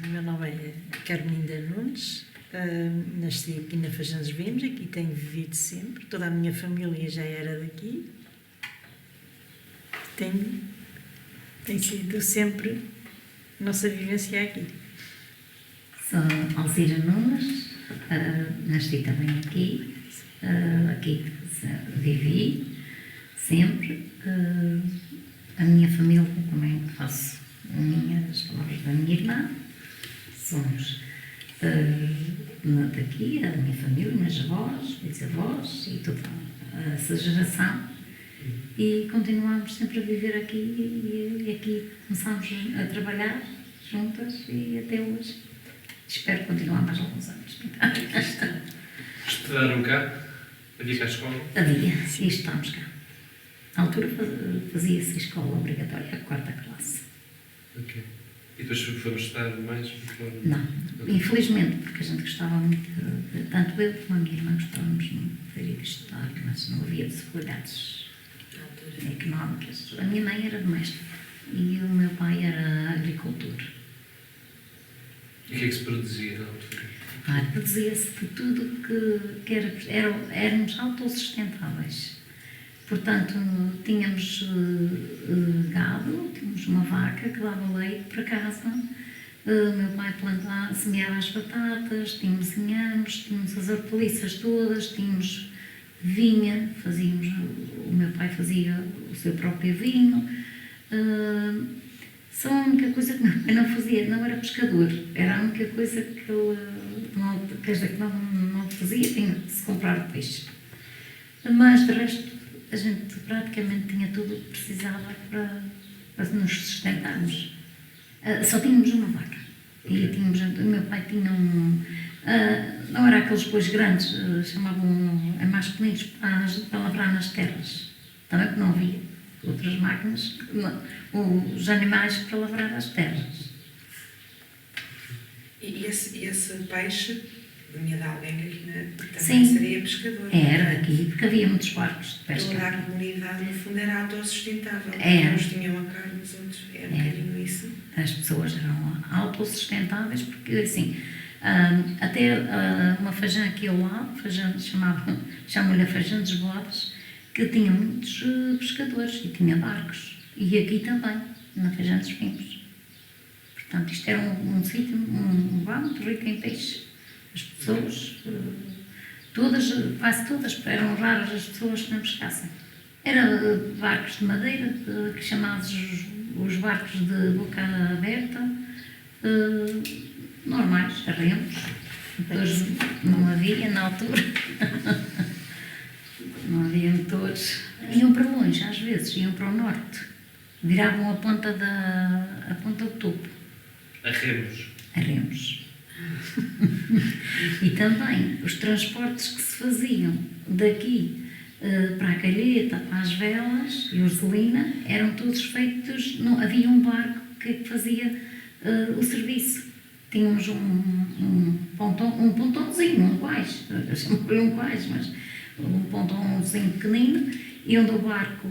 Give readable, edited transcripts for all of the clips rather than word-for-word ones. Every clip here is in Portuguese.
O meu nome é Carminda Nunes, nasci aqui na Fajans Vimos, aqui tenho vivido sempre, toda a minha família já era daqui. Tem sido sempre a nossa vivência aqui. Sou Alzira Nunes, nasci também aqui, aqui vivi sempre. A minha família, também faço as palavras da minha irmã, somos daqui, a minha família, meus avós, bisavós e toda essa geração, e continuamos sempre a viver aqui e aqui começámos a trabalhar juntas e até hoje. Espero continuar mais alguns anos. Estudaram cá? Havia cá a escola? Havia, e estamos cá. Na altura fazia-se escola obrigatória, a 4ª classe. Ok. E depois foram estudar mais? Não, infelizmente, porque a gente gostava muito, tanto eu como a minha irmã gostávamos muito de ir estudar, mas não havia possibilidades económicas. A minha mãe era doméstica e o meu pai era agricultor. E o que é que se produzia na altura? Produzia-se de tudo que éramos autossustentáveis. Portanto, tínhamos gado, tínhamos uma vaca que dava leite para casa, meu pai semeava as batatas, tínhamos inhames, tínhamos as hortaliças todas, tínhamos vinha, o meu pai fazia o seu próprio vinho. Só a única coisa que meu pai não fazia, não era pescador, era a única coisa que ele não fazia, tinha de se comprar peixe. Mas, de resto, a gente praticamente tinha tudo o que precisava para nos sustentarmos. Só tínhamos uma vaca. E o meu pai tinha não era aqueles bois grandes, chamavam mais pequeninos para lavrar nas terras. Também porque não havia outras máquinas, os animais para lavrar as terras. E esse peixe vinha de alguém que também Sim, seria pescador? Era daqui, porque havia muitos barcos de pesca. Toda a comunidade, no fundo, era autossustentável. Era. Uns tinham a carne, os outros era um bocadinho isso. As pessoas eram autossustentáveis, porque assim, até uma fajã aqui ao lado, chamam-lhe a Fajã dos Bodes, que tinha muitos pescadores e tinha barcos. E aqui também, na Fajã dos Pimpos. Portanto, isto era um sítio, um lugar muito rico em peixe. As pessoas, quase todas, eram raras as pessoas que não pescassem. Eram barcos de madeira, que chamados os barcos de boca aberta, normais, remos. Depois não havia na altura. Não havia motores. Iam para longe, às vezes, iam para o norte. Viravam a ponta do topo. A remos? A remos. E também os transportes que se faziam daqui para a Calheta, para as Velas e Urselina, eram todos feitos, não havia um barco que fazia o serviço. Tínhamos um pontãozinho, um quais, eu chamo-lhe um quais, mas um pontãozinho pequenino, e onde o barco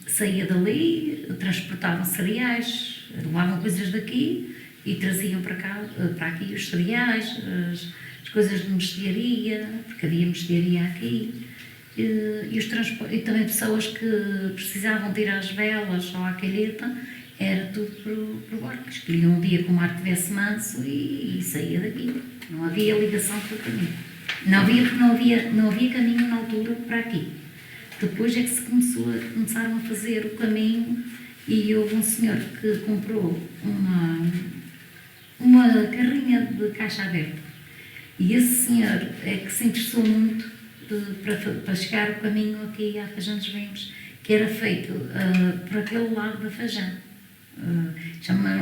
saía dali, transportavam cereais, levavam coisas daqui e traziam para cá, para aqui os cereais, as coisas de mexilharia, porque havia mexilharia aqui, e também pessoas que precisavam de ir às Velas ou à Calheta, era tudo por barco. Escolhiam um dia que o mar estivesse manso e saía daqui. Não havia ligação para o caminho. Não havia caminho na altura para aqui. Depois é que começaram a fazer o caminho e houve um senhor que comprou uma carrinha de caixa aberta. E esse senhor é que se interessou muito para chegar o caminho aqui à Fajã dos Vimos, que era feito por aquele lado da Fajã.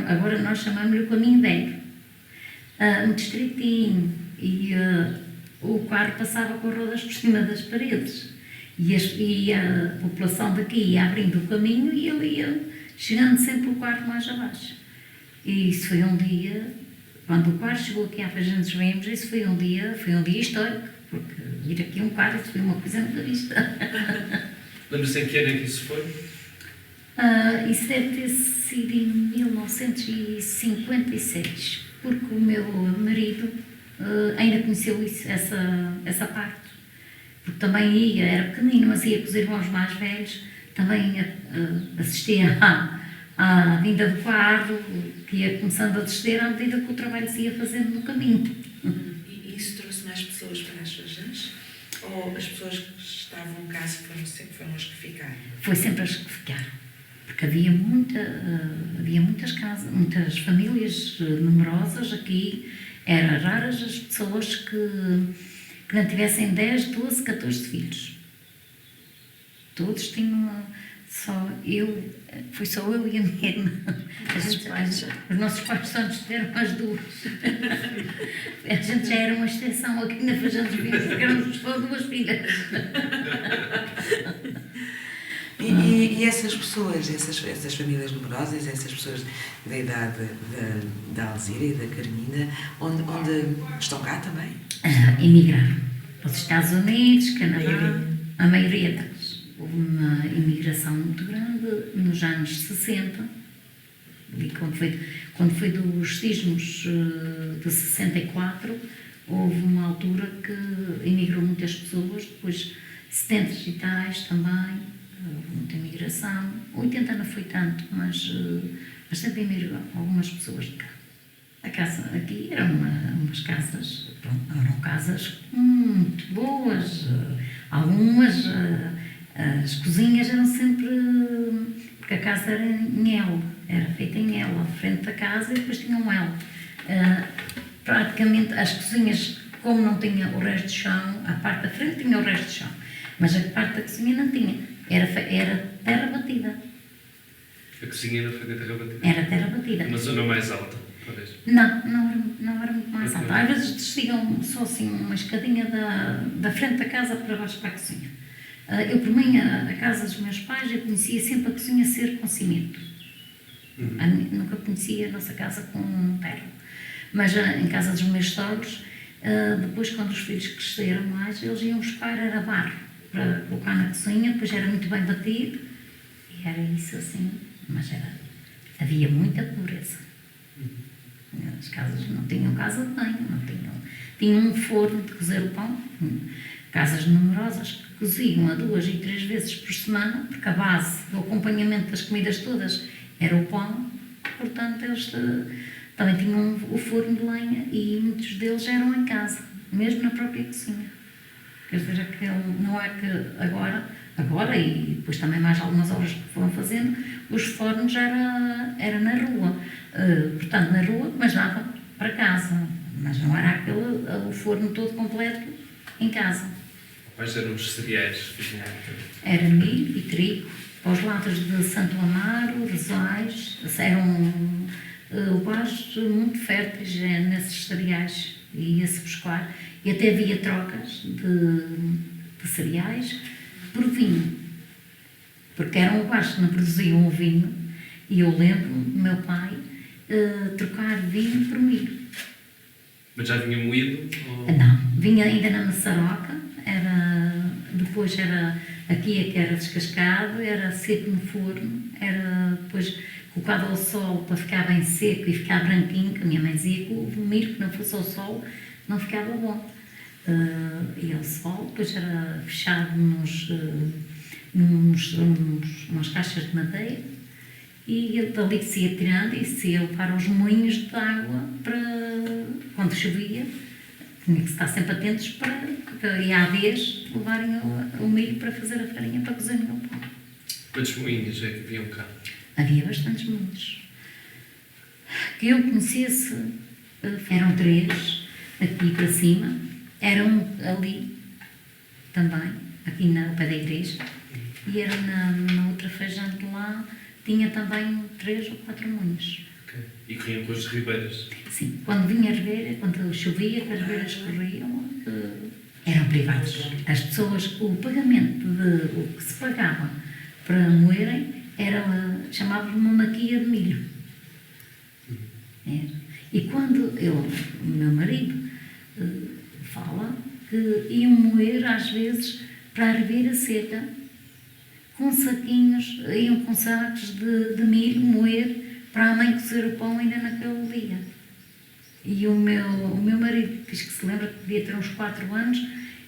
Agora nós chamamos-lhe o caminho velho. Muito estreitinho, e o carro passava com rodas por cima das paredes. E a população daqui ia abrindo o caminho e ele ia chegando sempre o quarto mais abaixo. E isso foi um dia, quando o quarto chegou aqui à Fajã dos Vimos, isso foi um dia histórico, porque vir aqui um quarto foi uma coisa muito vista. Lembra-se em que ano é que isso foi? Isso deve ter sido em 1956, porque o meu marido ainda conheceu isso, essa parte. Porque também ia, era pequenino, mas ia com os irmãos mais velhos, também assistia à vinda do quadro, que ia começando a descer à medida que o trabalho se ia fazendo no caminho. E isso trouxe mais pessoas para as fazendas? Ou as pessoas que estavam cá sempre foram as que ficaram? Foi sempre as que ficaram, porque havia muitas casas, muitas famílias numerosas aqui. Era raras as pessoas que não tivessem 10, 12, 14 filhos. Todos tinham fui só eu e a minha irmã. Os nossos pais só nos tiveram as duas. A gente já era uma extensão aqui na Fazenda dos Vinhos, porque éramos só duas filhas. E essas pessoas, essas famílias numerosas, essas pessoas da idade da Alzira e da Carminda, onde estão cá também? Emigraram para os Estados Unidos, Canadá, a maioria deles. Houve uma imigração muito grande nos anos 60, e quando foi dos sismos de 64, houve uma altura que emigrou muitas pessoas, depois 70 e tais também, houve muita imigração. 80 não foi tanto, mas sempre emigrou algumas pessoas de cá. A casa aqui eram umas casas, eram casas muito boas, algumas, as cozinhas eram sempre, porque a casa era em L, era feita em L, à frente da casa e depois tinha um L. Praticamente as cozinhas, como não tinha o resto de chão, a parte da frente tinha o resto de chão, mas a parte da cozinha não tinha, era terra batida. A cozinha era feita de terra batida? Era terra batida. Uma zona mais alta, talvez? Não era muito mais alta. Às vezes desciam só assim uma escadinha da frente da casa para baixo para a cozinha. Eu, por mim, a casa dos meus pais, eu conhecia sempre a cozinha ser com cimento. Nunca conhecia a nossa casa com terra. Mas em casa dos meus sogros, depois quando os filhos cresceram mais, eles iam buscar, era barro para colocar na cozinha, depois era muito bem batido, e era isso assim, mas havia muita pobreza. As casas não tinham casa de banho, tinham um forno de cozer o pão, casas numerosas que coziam a 2 e 3 vezes por semana, porque a base do acompanhamento das comidas todas era o pão, portanto eles também tinham o forno de lenha e muitos deles eram em casa, mesmo na própria cozinha. Quer dizer, não é que agora e depois também mais algumas obras que foram fazendo, os fornos era na rua, portanto na rua, mas dava para casa, mas não era o forno todo completo em casa. Quais eram os cereais? Era milho e trigo, os latas de Santo Amaro, Rosais, eram lugares muito férteis nesses cereais, e ia-se buscar, e até havia trocas de cereais por vinho, porque eram lugares que não produziam o vinho, e eu lembro do meu pai trocar vinho por milho. Mas já vinha moído? Ou... Não, vinha ainda na maçaroca, depois era aqui é que era descascado, era seco no forno, era depois colocado ao sol para ficar bem seco e ficar branquinho, que a minha mãe dizia que o milho que não fosse ao sol não ficava bom. E ao sol, depois era fechado umas caixas de madeira, e dali que se ia tirando e se ia para os moinhos de água para, quando chovia, tinha que estar sempre atentos para, e à vez, levarem o milho para fazer a farinha para cozer no pão. Quantos moinhos é que haviam cá? Havia bastantes moinhos. Que eu conhecesse, eram 3, aqui para cima, eram ali também, aqui ao pé da igreja, e era na outra feijante lá, tinha também 3 ou 4 moinhos. Okay. E corriam com as ribeiras? Sim, quando vinha a ribeira, quando chovia, que as ribeiras corriam, eram privados. As pessoas, o pagamento o que se pagava para moerem, chamava-se uma maquia de milho. E quando o meu marido fala que iam moer às vezes para a ribeira seca, com saquinhos, iam com sacos de milho moer para a mãe cozer o pão ainda naquele dia. E o meu marido diz que se lembra que devia ter uns 4 anos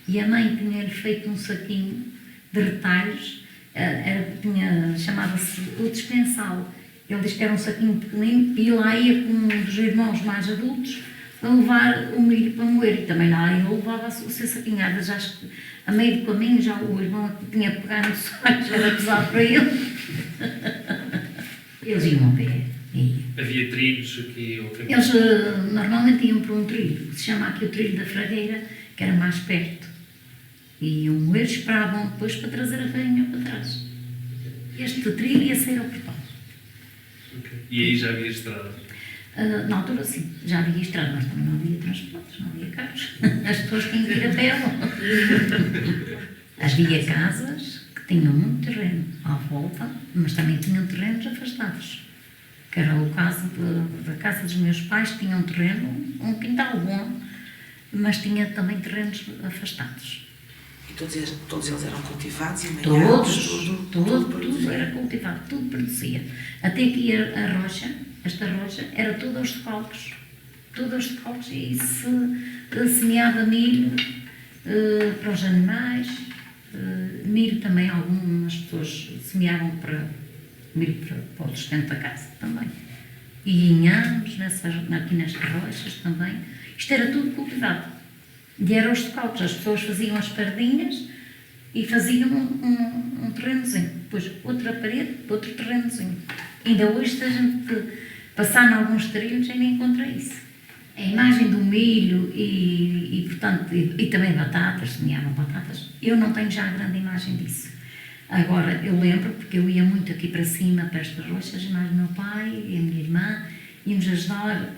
e a mãe tinha-lhe feito um saquinho de retalhos, chamava-se o dispensal. Ele diz que era um saquinho pequenino e lá ia com um dos irmãos mais adultos a levar o milho para moer. E também lá ele levava o seu saquinho. Às vezes acho que a meio do caminho já o irmão tinha que pegar no saco, já era pesado para ele. Eles iam a pé. Havia trilhos aqui ou caminho? Eles normalmente iam para um trilho, que se chama aqui o trilho da Fragueira, que era mais perto. E iam moer, esperavam depois para trazer a farinha para trás. Este trilho ia sair ao portão. Okay. E aí já havia estrada? Na altura, sim, já havia estrada, mas também não havia transportes, não havia carros. As pessoas tinham que ir a pé. Havia casas que tinham muito terreno à volta, mas também tinham terrenos afastados. Que era o caso da casa dos meus pais, que tinha um terreno, um quintal bom, mas tinha também terrenos afastados. E todos eles eram cultivados e manhados? Tudo era cultivado, tudo produzia. Até que a rocha, esta rocha, era toda aos decalques. Tudo aos decalques e se semeava milho para os animais, milho também, algumas pessoas semeavam milho para o sustento da casa também. E inhamos aqui nestas rochas também. Isto era tudo cultivado. E era os decalques. As pessoas faziam as pardinhas e faziam um terrenozinho. Depois outra parede, outro terrenozinho. Ainda hoje, se a gente passar em alguns trilhos, ainda encontra isso. A imagem do milho portanto, e também batatas, semeavam batatas. Eu não tenho já a grande imagem disso. Agora, eu lembro, porque eu ia muito aqui para cima, para estas rochas, mais o meu pai e a minha irmã, íamos ajudar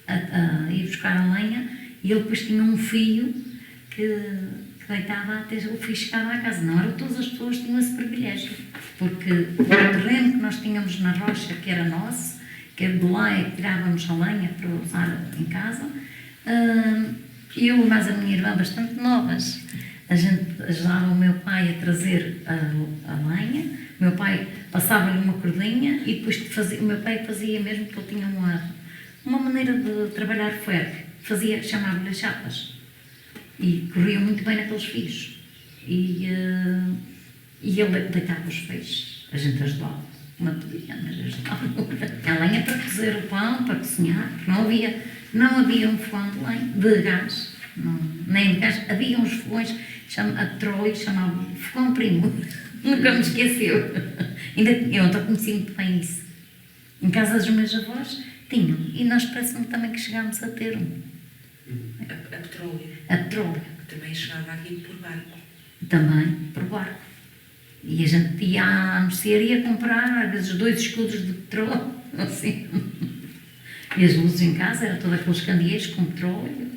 a ir buscar a lenha, e ele depois tinha um fio que deitava até o fio chegava à casa. Não era todas as pessoas que tinham esse privilégio, porque o terreno que nós tínhamos na rocha, que era nosso, que de lá é que tirávamos a lenha para usar em casa, eu e mais a minha irmã, bastante novas, a gente ajudava o meu pai a trazer a lenha, o meu pai passava-lhe uma cordinha e depois o meu pai fazia mesmo, porque ele tinha uma maneira de trabalhar ferro, chamava-lhe as chapas, e corria muito bem naqueles fios, e ele deitava os peixes, a gente ajudava, não podia, mas ajudava. A lenha para cozer o pão, para cozinhar, porque não havia um fogão de gás, nem de gás, havia uns fogões, a petróleo chamavam fogão primo, nunca me esqueceu. Eu então conheci muito bem isso. Em casa dos meus avós tinham, e nós parece-me também que chegámos a ter um. A petróleo. A petróleo. Que também chegava aqui por barco. Também, por barco. E a gente ia à mercearia comprar, às vezes, 2 escudos de petróleo, assim. E as luzes em casa, eram todos aqueles candeeiros com petróleo.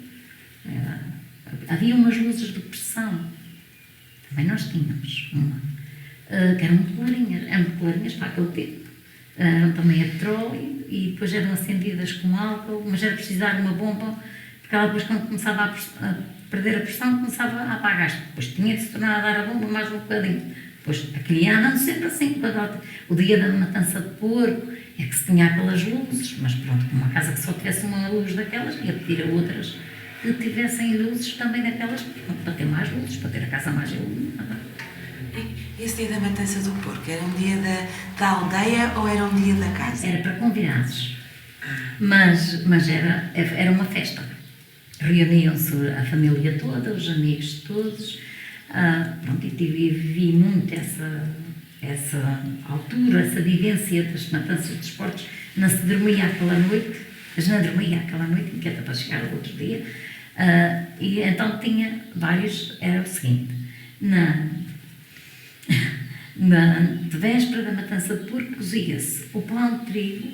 Havia umas luzes de pressão. Também nós tínhamos uma. Que eram muito clarinhas para aquele tempo. Eram também a petróleo e depois eram acendidas com álcool, mas era preciso dar uma bomba, porque ela depois, quando começava a perder a pressão, começava a apagar-se. Depois tinha de se tornar a dar a bomba mais um bocadinho. Depois aquilo ia andando sempre assim. O dia da matança de porco é que se tinha aquelas luzes, mas pronto, uma casa que só tivesse uma luz daquelas, ia pedir a outras que tivessem luzes também daquelas, para ter mais luzes, para ter a casa mais iluminada. E esse dia da matança do porco, era um dia da aldeia ou era um dia da casa? Era para convidados, mas era uma festa. Reuniam-se a família toda, os amigos todos, pronto, e vivi muito essa altura, essa vivência das matanças dos porcos. Não se dormia aquela noite, que era para chegar ao outro dia, e então tinha vários, era o seguinte, de véspera da matança de porco cozia-se o pão de trigo,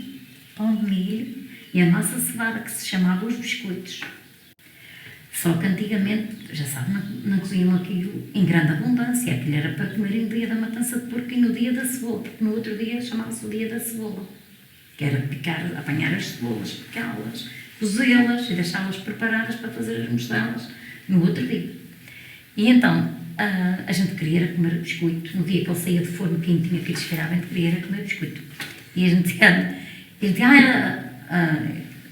pão de milho e a massa cevada, que se chamava os biscoitos. Só que antigamente, já sabe, não coziam aquilo em grande abundância. Aquilo era para comer no dia da matança de porco e no dia da cebola, porque no outro dia chamava-se o dia da cebola, que era apanhar as cebolas, picá-las, cozê-las e deixá-las preparadas para fazer as mostradas no outro dia. E então, a gente queria era comer biscoito. No dia que ele saía de forno quentinho, aquele cheirava, a gente queria era comer biscoito. E a gente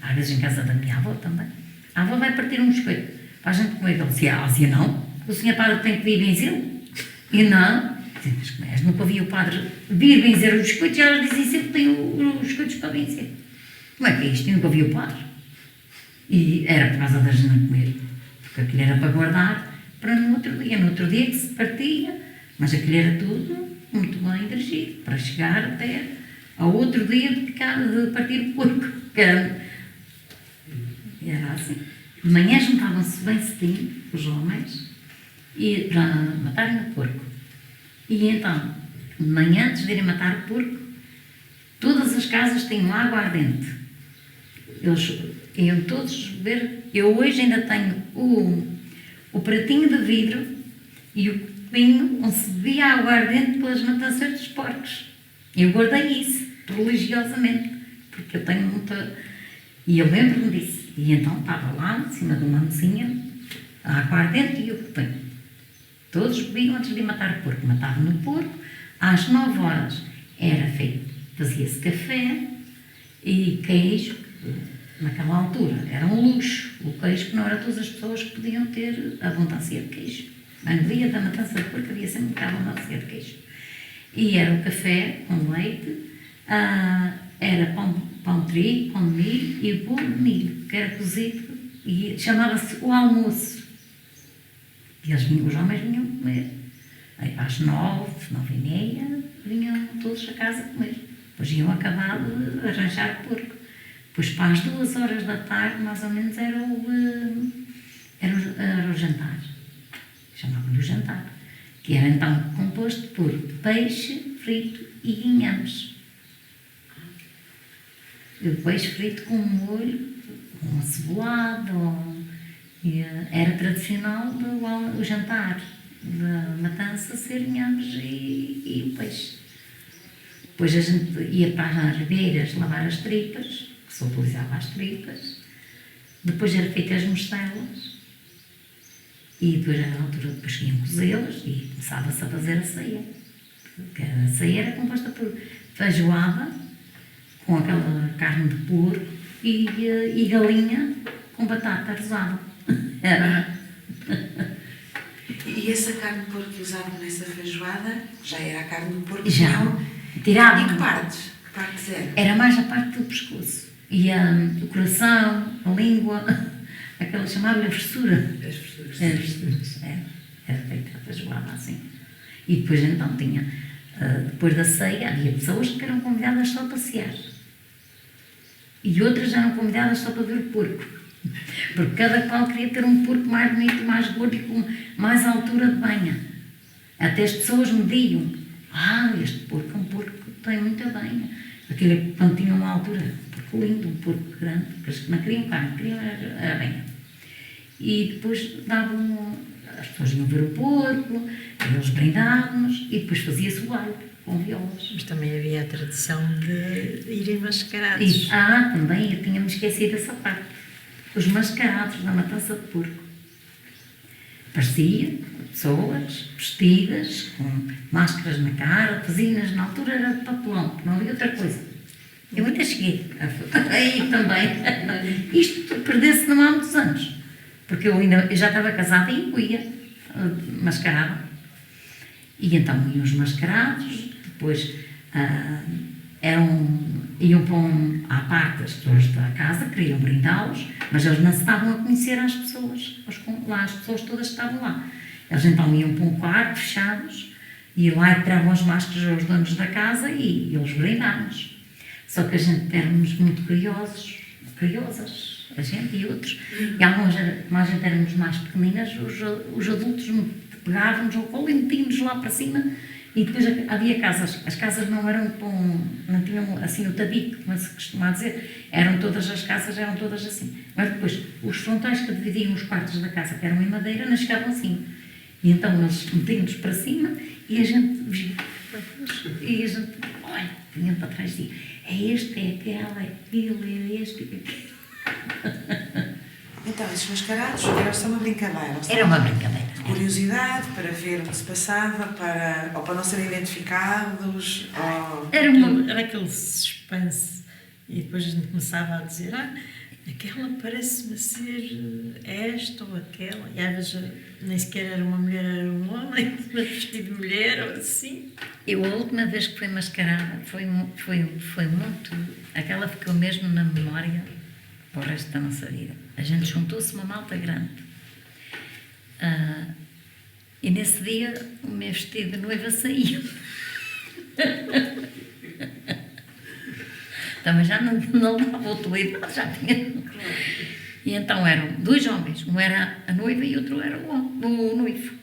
às vezes em casa da minha avó também, a avó vai partir um biscoito para a gente comer. Ele dizia não, o senhor padre tem que vir benzê-lo. E não, mas nunca vi o padre vir benzer os biscoitos e elas dizem sempre que tem os biscoitos para benzer. Como é que é isto? Eu nunca vi o padre. E era por causa da gente não comer, porque aquilo era para guardar para no outro dia que se partia, mas aquilo era tudo muito bem dirigido, para chegar até ao outro dia de partir o porco. E era assim. De manhã juntavam-se bem cedinho, os homens, e para matarem o porco. E então, de manhã, antes de irem matar o porco, todas as casas tinham água ardente. Eles iam todos beber. Eu hoje ainda tenho o pratinho de vidro e o copinho onde se bebia água ardente pelas matanças dos porcos. Eu guardei isso, religiosamente, porque eu tenho muita... E eu lembro-me disso. E então estava lá, em cima de uma mesinha, a água ardente e o copinho. Todos bebiam antes de matar o porco. Matavam o porco, às 9 horas era feito, fazia-se café e queijo. Naquela altura era um luxo, o queijo, que não era todas as pessoas que podiam ter abundância de queijo. Mas no dia da matança de porco havia sempre muita abundância de queijo. E era o café com leite, era pão de trigo, pão de milho e o bolo de milho, que era cozido e chamava-se o almoço. E os homens vinham comer. Aí, às 9, 9h30, vinham todos a casa comer. Depois iam acabar de arranjar o porco. Depois, para as 2 horas da tarde, mais ou menos, era o jantar. Chamavam-lhe o jantar. Que era, então, composto por peixe frito e inhames. O peixe frito com molho, com acebolado. Era tradicional o jantar da matança ser inhames e o peixe. Depois a gente ia para as ribeiras lavar as tripas, que se utilizava as tripas. Depois era feita as mostelas. E depois, à altura, depois iam cozê-las e começava-se a fazer a ceia. Porque a ceia era composta por feijoada, com aquela carne de porco e galinha com batata rosada. Era. E essa carne de porco que usavam nessa feijoada já era a carne de porco? Já. Não? Tiravam. E que partes? Que partes eram? Era mais a parte do pescoço. E o coração, a língua, aquela chamava-lhe a frescura. As pessoas. Era frescuras, era feita a feijoada assim. E depois então tinha, depois da ceia, havia pessoas que eram convidadas só a passear. E outras eram convidadas só para ver o porco. Porque cada qual queria ter um porco mais bonito, mais gordo e com mais altura de banha. Até as pessoas mediam. Este porco é um porco que tem muita banha. Aquilo, quando tinha uma altura, um porco lindo, um porco grande, porque eles não queriam carne, queriam a banha. E depois as pessoas iam ver o porco, eles brindavam-nos e depois fazia-se o baile com violas. Mas também havia a tradição de irem mascarados. Também, eu tinha-me esquecido dessa parte. Os mascarados na matança de porco. Parecia pessoas vestidas, com máscaras na cara, tezinas, na altura era de papelão, não havia outra coisa. Eu ainda cheguei aí também. Isto perdeu-se não há muitos anos, porque eu já estava casada e eu ia mascarada. E então iam os mascarados, depois iam para à parte as pessoas da casa, queriam brindá-los, mas eles não se estavam a conhecer às pessoas, as pessoas todas estavam lá. Eles então iam para um quarto, fechados, e lá tiravam as máscaras aos donos da casa e eles brindavam-nos. Só que a gente éramos muito curiosas, a gente e outros. E algumas, como a gente éramos mais pequeninas, os adultos pegavam-nos ao colo e metiam-nos lá para cima. E depois havia casas, as casas não tinham assim o tabique, como se costuma dizer, todas as casas eram todas assim. Mas depois, os frontais que dividiam os quartos da casa, que eram em madeira, não chegavam assim. E então eles metiam-nos para cima e a gente via. E a gente, olha, vinha para trás e dizia, é este, é aquela, é aquilo, é este, é aquilo. Então, esses mascarados eram só uma brincadeira? Era uma brincadeira. curiosidade, para ver o que se passava, ou para não serem identificados, ou... Era aquele suspense. E depois a gente começava a dizer, aquela parece-me ser esta ou aquela. E às vezes nem sequer era uma mulher, era um homem, vestido de mulher ou assim. Eu, a última vez que fui mascarada, foi muito... Aquela ficou mesmo na memória para o resto da nossa vida. A gente juntou-se uma malta grande. E nesse dia o meu vestido de noiva saiu. Também já não dava utilidade, já tinha. E então eram 2 homens, um era a noiva e outro era o noivo.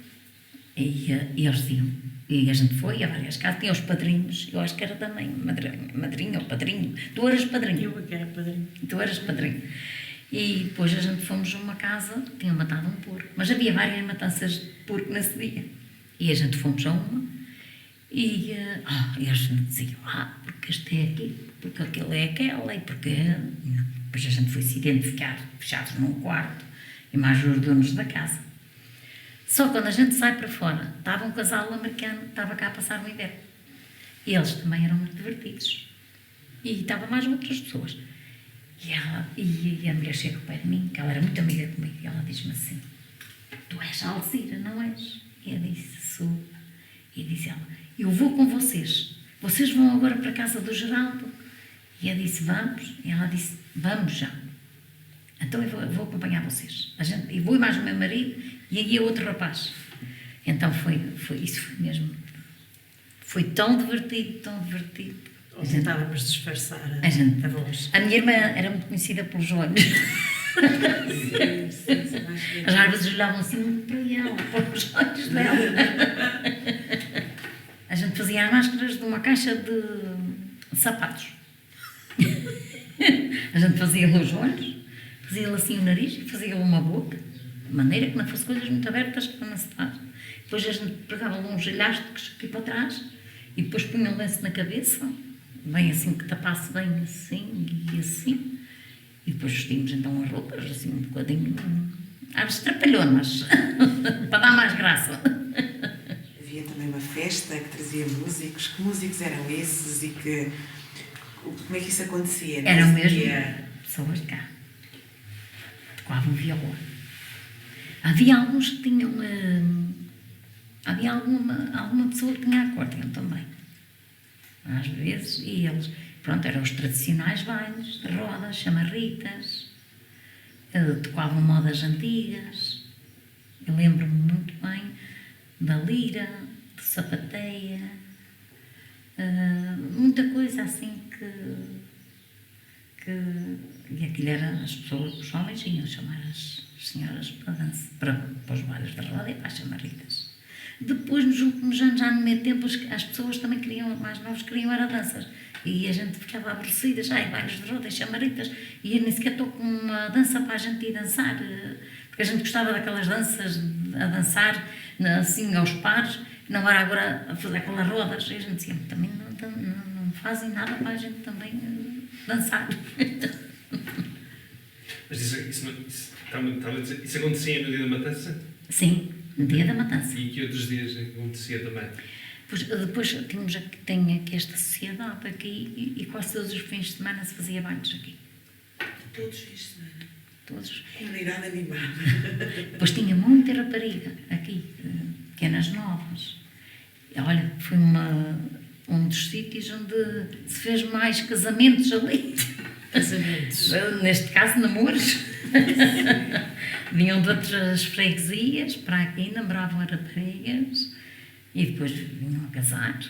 E eles iam. E a gente foi a várias casas, tinha os padrinhos, eu acho que era também madrinha ou padrinho. Tu eras padrinho. Eu que era padrinho. Tu eras padrinho. E depois a gente fomos a uma casa, tinham matado um porco, mas havia várias matanças de porco nesse dia. E a gente fomos a uma e a gente dizia, porque este é aqui, porque aquele é aquela, e porque... Depois a gente foi se identificar, fechados num quarto, e mais os donos da casa. Só quando a gente sai para fora, estava um casal americano, estava cá a passar o inverno. E eles também eram muito divertidos. E estavam mais outras pessoas. E a mulher chega ao pé de mim, que ela era muito amiga comigo, e ela diz-me assim, tu és a Alzira, não és? E eu disse, sou. E disse ela, eu vou com vocês. Vocês vão agora para a casa do Geraldo? E eu disse, vamos. E ela disse, vamos já. Então eu vou acompanhar vocês. Eu vou e mais o meu marido, e aí é outro rapaz. Então isso foi mesmo. Foi tão divertido, tão divertido. Ou tentávamos disfarçar a voz. A minha irmã era muito conhecida pelos olhos. As às vezes olhavam assim muito para ela, para os olhos dela. A gente fazia as máscaras de uma caixa de sapatos. A gente fazia-lhe os olhos, fazia-lhe assim o nariz e fazia-lhe uma boca, de maneira que não fosse coisas muito abertas para não se dar. Depois a gente pegava uns elásticos aqui para trás e depois punha um lenço na cabeça, bem assim que tapasse bem assim e assim. E depois vestimos então as roupas assim um bocadinho, às trapalhonas, para dar mais graça. Havia também uma festa que trazia músicos. Que músicos eram esses e como é que isso acontecia? Eram mesmo pessoas de cá. Tocavam viola. Havia alguns que tinham... havia alguma pessoa que tinha acordeão também. Às vezes, e eles... Pronto, eram os tradicionais bailes de rodas, chamarritas. Tocavam modas antigas. Eu lembro-me muito bem da lira, de sapateia, muita coisa assim e aquilo era as pessoas, os homens iam chamar as senhoras para dança, para os bailes de roda e para as chamarritas. Depois, nos últimos anos, já no meio tempo, as pessoas também queriam, mais novos, queriam era danças. E a gente ficava aborrecida, bailes de roda e chamaritas, e eu nem sequer estou com uma dança para a gente ir dançar, porque a gente gostava daquelas danças, a dançar assim aos pares, não era agora a fazer aquelas rodas, e a gente dizia, também não fazem nada para a gente também dançar. Mas isso acontecia no dia da matança? Sim, no dia da matança. E que outros dias acontecia também? Depois tem aqui esta sociedade aqui e quase todos os fins de semana se fazia bailes aqui. Todos os fins de semana. Todos. Comunidade animada. Depois tinha muita rapariga aqui, pequenas novas. Olha, foi um dos sítios onde se fez mais casamentos ali. Casamentos. Neste caso, namoros. Vinham de outras freguesias para aqui, namoravam raparigas. E depois vinham a casar.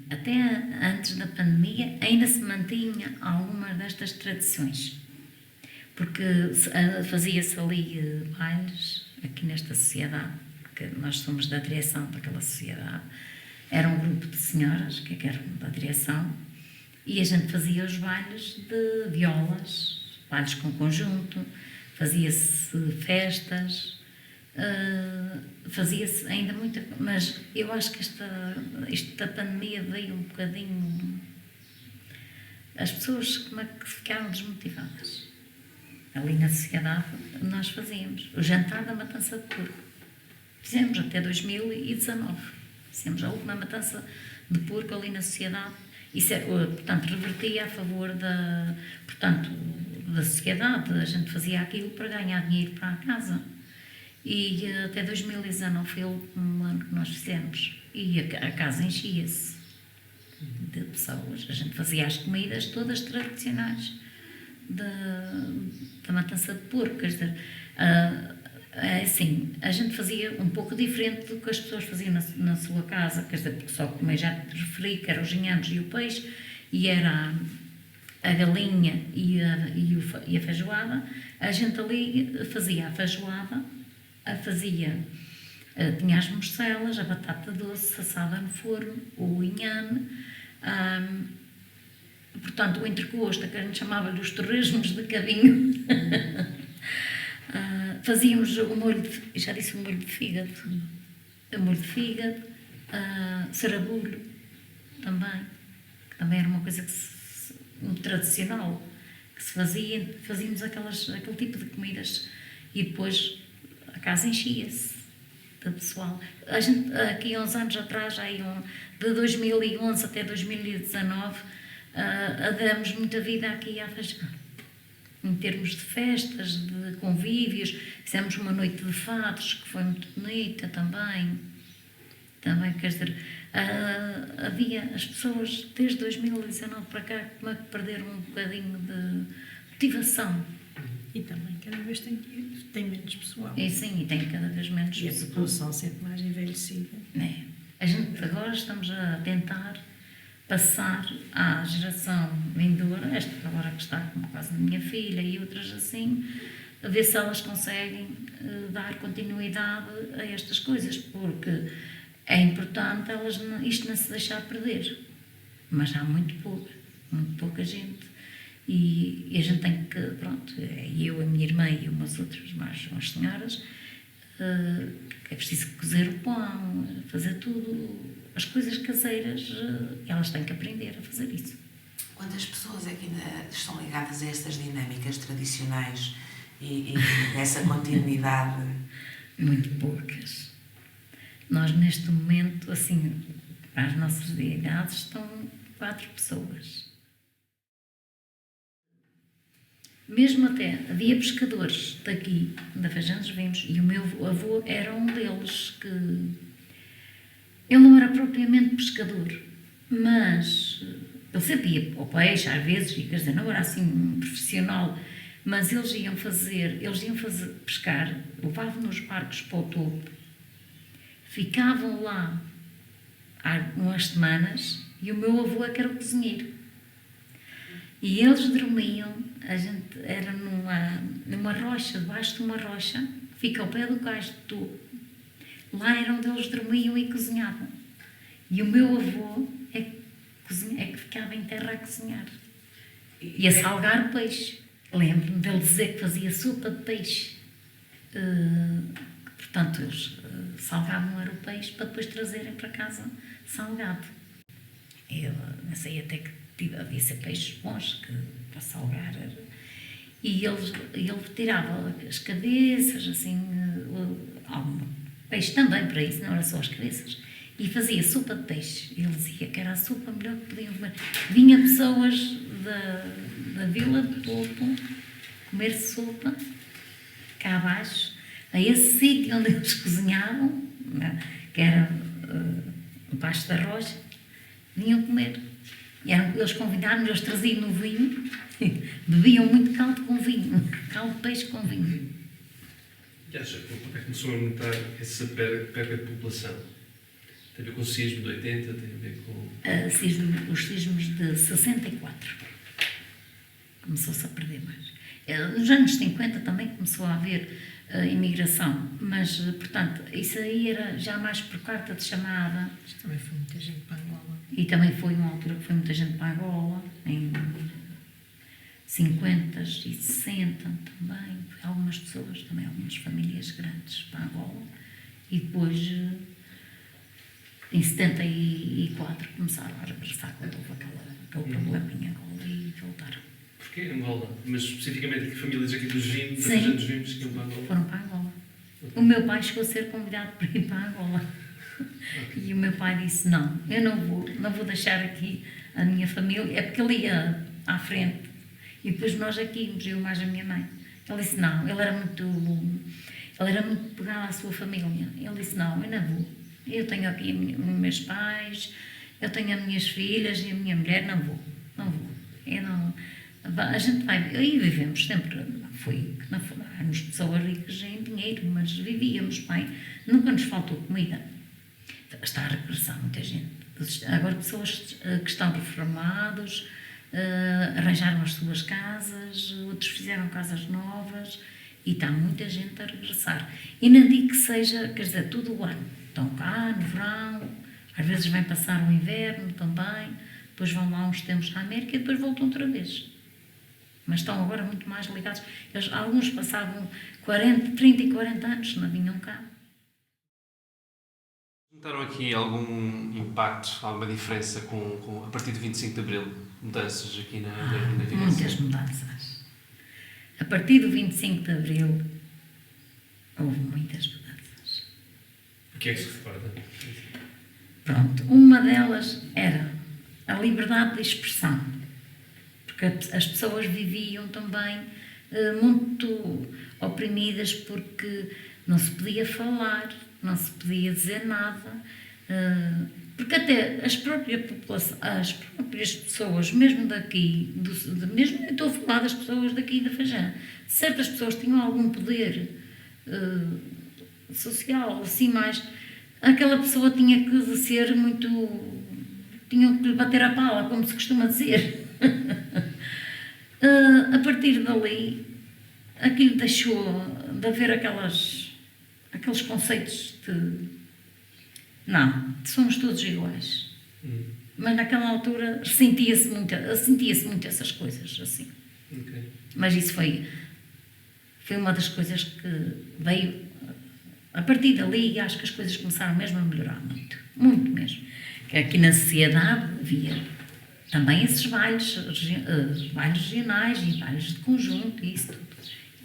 Até antes da pandemia ainda se mantinha algumas destas tradições. Porque fazia-se ali bailes, aqui nesta sociedade, porque nós somos da direção daquela sociedade. Era um grupo de senhoras que eram da direção e a gente fazia os bailes de violas, bailes com conjunto, fazia-se festas. Fazia-se ainda muita coisa, mas eu acho que isto da pandemia veio um bocadinho. As pessoas como é que ficaram desmotivadas. Ali na sociedade nós fazíamos o jantar da matança de porco. Fizemos até 2019. Fizemos a última matança de porco ali na sociedade. Isso, portanto, revertia a favor portanto, da sociedade. A gente fazia aquilo para ganhar dinheiro para a casa. E até 2019 foi o último ano que nós fizemos. E a casa enchia-se de pessoas. A gente fazia as comidas todas tradicionais da matança de porco. Quer dizer, assim, a gente fazia um pouco diferente do que as pessoas faziam na sua casa. Quer dizer, porque só como eu já te referi, que eram os inhames e o peixe, e era a galinha e a feijoada. A gente ali fazia a feijoada, tinha as morcelas, a batata doce assada no forno, o inhame, portanto, o entrecosto, que a gente chamava-lhe os torresmos de cabinho. Fazíamos o molho já disse o molho de fígado. O molho de fígado, sarabulho também, que também era uma coisa muito tradicional, que se fazia, fazíamos aquele tipo de comidas e depois a casa enchia-se de pessoal. A gente, aqui há uns anos atrás, de 2011 até 2019, damos muita vida aqui à Feijoada. Em termos de festas, de convívios, fizemos uma noite de fados, que foi muito bonita também. Também, quer dizer, havia as pessoas, desde 2019 para cá, como é que perderam um bocadinho de motivação. E também cada vez tem menos pessoal. E sim, e tem cada vez menos E a pessoal. população sempre mais envelhecida. A gente agora estamos a tentar passar à geração vindoura, esta agora que está como quase a minha filha e outras assim, a ver se elas conseguem dar continuidade a estas coisas, porque é importante isto não se deixar perder, mas há muito pouca gente. E a gente tem que, pronto, eu, a minha irmã e umas outras, mais umas senhoras, é preciso cozer o pão, fazer tudo, as coisas caseiras, elas têm que aprender a fazer isso. Quantas pessoas é que ainda estão ligadas a estas dinâmicas tradicionais e essa continuidade? Muito poucas. Nós, neste momento, assim, para as nossas idades, estão 4 pessoas. Mesmo até havia pescadores daqui, da Feijão dos Vinhos, e o meu avô era um deles, que ele não era propriamente pescador, mas ele sempre ia ao peixe, às vezes, e quer dizer, não era assim um profissional, mas eles iam fazer pescar, levavam os barcos para o topo, ficavam lá há umas semanas, e o meu avô é que era o cozinheiro. E eles dormiam, a gente era numa rocha, debaixo de uma rocha, fica ao pé do cais de topo. Lá era onde eles dormiam e cozinhavam. E o meu avô é que ficava em terra a cozinhar. E a salgar o peixe. Lembro-me dele dizer que fazia sopa de peixe. Portanto, eles salgavam o peixe para depois trazerem para casa salgado. Eu não sei até que havia ser peixes bons para salgar. E ele tirava as cabeças, assim, peixe também para isso, não era só as cabeças, e fazia sopa de peixe. Ele dizia que era a sopa melhor que podiam comer. Vinha pessoas da Vila do Topo comer sopa cá abaixo, a esse sítio onde eles cozinhavam, que era abaixo da rocha, vinham comer. Eles convidaram-nos, eles traziam no vinho, bebiam muito caldo com vinho, caldo de peixe com vinho. E acha que começou a notar essa perda de população? Tem a ver com o sismo de 80, tem a ver com... Os sismos de 64. Começou-se a perder mais. Nos anos 50 também começou a haver imigração, mas, portanto, isso aí era já mais por carta de chamada. Isto também foi muita gente para Angola. E também foi uma altura que foi muita gente para Angola, em 50 e 60 também. Algumas pessoas, também algumas famílias grandes para Angola. E depois, em 74, começaram a regressar quando houve aquele problema em Angola e voltaram. Porquê Angola? Mas especificamente que famílias aqui dos Vinhos, Sim. dos Vinhos que iam para Angola? Foram para Angola. Ok. O meu pai chegou a ser convidado para ir para Angola. E o meu pai disse, não, eu não vou deixar aqui a minha família. É porque ele ia à frente. E depois nós aqui íamos, eu mais a minha mãe. Ele disse, não, ele era muito pegado à sua família. Ele disse, não, eu não vou. Eu tenho aqui os meus pais, eu tenho as minhas filhas e a minha mulher, não vou. Eu não... A gente vai... Aí vivemos sempre... Não éramos pessoas ricas em dinheiro, mas vivíamos bem. Nunca nos faltou comida. Está a regressar muita gente. Agora pessoas que estão reformados, arranjaram as suas casas, outros fizeram casas novas e está muita gente a regressar. E não digo que seja, quer dizer, todo o ano. Estão cá no verão, às vezes vêm passar o inverno também, depois vão lá uns tempos à América e depois voltam outra vez. Mas estão agora muito mais ligados. Alguns passavam 30 e 40 anos, não vinham cá. Notaram aqui algum impacto, alguma diferença a partir do 25 de Abril? Mudanças aqui na Vigência? Muitas mudanças. A partir do 25 de Abril houve muitas mudanças. O que é que se recorda? Pronto, uma delas era a liberdade de expressão, porque as pessoas viviam também muito oprimidas porque não se podia falar, não se podia dizer nada, porque até as próprias pessoas, mesmo daqui, mesmo eu estou a falar das pessoas daqui da Fajã, certas pessoas tinham algum poder social, assim mais, aquela pessoa tinha que ser muito, tinham que lhe bater a pala, como se costuma dizer. A partir dali, aquilo deixou de haver aqueles conceitos de não, somos todos iguais. Mas naquela altura sentia-se muito essas coisas assim. Okay. Mas isso foi uma das coisas que veio a partir dali. Acho que as coisas começaram mesmo a melhorar muito mesmo. Que aqui na sociedade havia também esses bailes regionais e bailes de conjunto e isso tudo.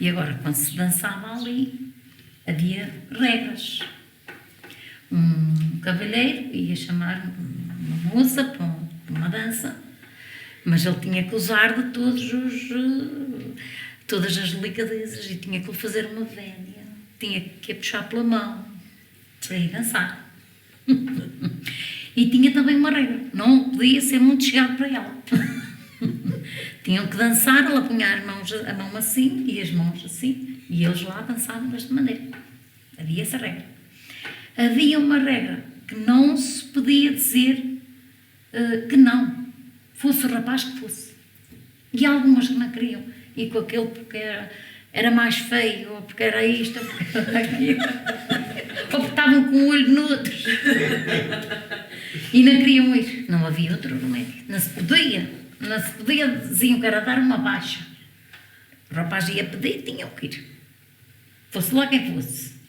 E agora, quando se dançava ali, havia regras. Um cavalheiro ia chamar uma moça para uma dança, mas ele tinha que usar de todas as delicadezas e tinha que lhe fazer uma vénia, tinha que a puxar pela mão para ir dançar. E tinha também uma regra, não podia ser muito chegado para ela. Tinham que dançar, ela punha a mão assim e as mãos assim, e eles lá dançavam desta maneira. Havia essa regra. Havia uma regra que não se podia dizer que não, fosse o rapaz que fosse. E algumas que não queriam, e com aquele porque era mais feio, ou porque era isto, ou porque era aquilo, ou porque estavam com o olho no outro. E não queriam ir. Não havia outro remédio. Não se podia, diziam que era dar uma baixa. O rapaz ia pedir, tinham que ir. Fosse lá quem fosse.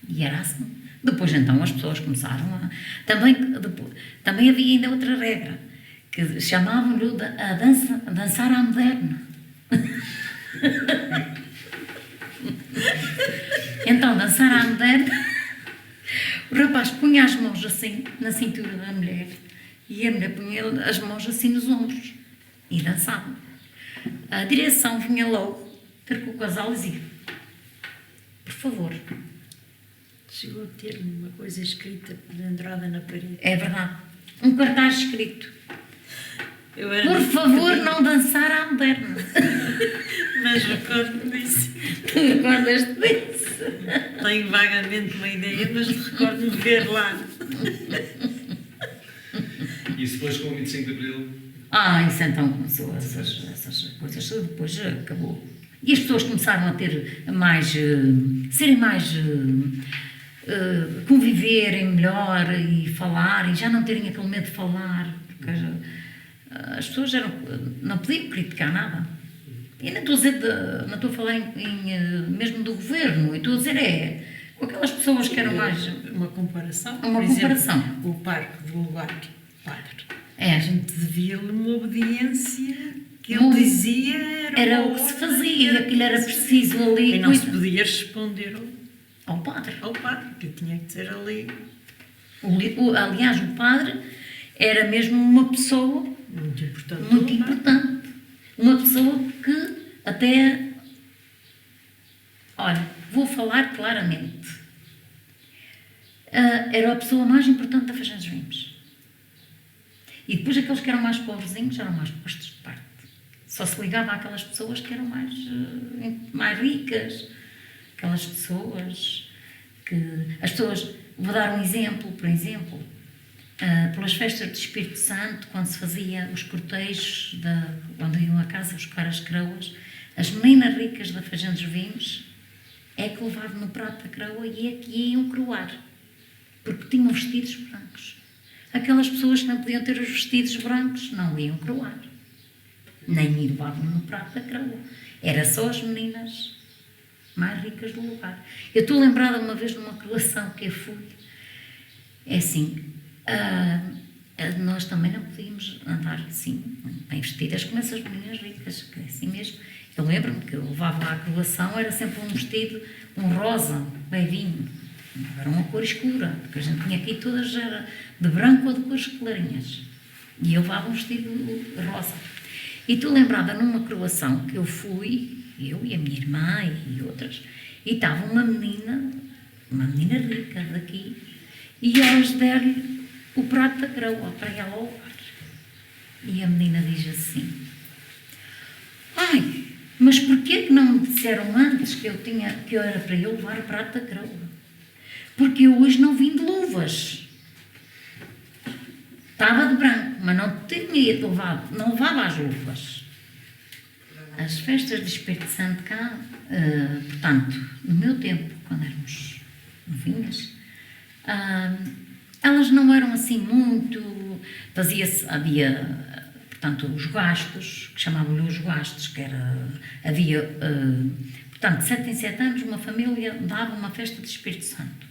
E era assim. Depois então as pessoas começaram a... Também havia ainda outra regra, que chamavam-lhe a dançar à moderna. Então, dançar à moderna, o rapaz punha as mãos assim na cintura da mulher e a mulher punha as mãos assim nos ombros e dançava. A direção vinha logo ter com o casal e dizia: por favor. Chegou a ter uma coisa escrita pendurada na parede. É verdade. Um cartaz escrito: por favor, não dançar à moderna. Mas recordo-me disso. Tu recordas-te disso? Tenho vagamente uma ideia, mas recordo-me de ver lá. E isso depois com o 25 de Abril? Isso então começou essas coisas, depois acabou. E as pessoas começaram a ter mais, serem mais, conviverem melhor e falarem, já não terem aquele medo de falar, porque as pessoas não podiam criticar nada. E não estou a dizer, não estou a falar mesmo do governo, estou a dizer com aquelas pessoas que eram mais... Uma comparação. Uma Por comparação. Exemplo, o parque do lugar padre. É. A gente devia-lhe uma obediência que ele dizia Era o que se fazia, aquilo era preciso ali. E não se podia responder ao padre. ao padre, que tinha que ser ali. Aliás, o padre era mesmo uma pessoa Muito importante. muito importante. Uma pessoa que até... Olha, vou falar claramente. Era a pessoa mais importante da Fagem dos Vinhos. E depois aqueles que eram mais pobrezinhos eram mais postos de parte. Só se ligava àquelas pessoas que eram mais ricas. Aquelas pessoas que... As pessoas... Vou dar um exemplo, por exemplo. Pelas festas do Espírito Santo, quando se fazia os cortejos, quando iam a casa buscar as coroas, as meninas ricas da Fagem dos Vinhos é que levavam no prato da coroa e é que iam coroar. Porque tinham vestidos brancos. Aquelas pessoas que não podiam ter os vestidos brancos não iam coroar. Nem levavam no prato da coroa. Era só as meninas mais ricas do lugar. Eu estou lembrada uma vez de uma coroação que eu fui. É assim, nós também não podíamos andar assim, bem vestidas como essas meninas ricas, que é assim mesmo. Eu lembro-me que eu levava lá a coroação, era sempre um vestido, um rosa, bem vinho. Era uma cor escura, porque a gente tinha aqui todas era de branco ou de cores clarinhas. E eu levava um vestido rosa. E estou lembrada numa coroação que eu fui, eu e a minha irmã e outras, e estava uma menina rica daqui, e elas deram-lhe o prato da coroa para ela levar. E a menina diz assim: ai, mas porquê que não me disseram antes que eu era para eu levar o prato da coroa? Porque eu hoje não vim de luvas. Estava de branco, mas não tinha levado, não levava as luvas. As festas de Espírito Santo cá, portanto, no meu tempo, quando éramos novinhas, elas não eram assim muito... Havia, portanto, os gastos, que chamavam-lhe os gastos, que era... Havia, portanto, de 7 em 7 anos, uma família dava uma festa de Espírito Santo.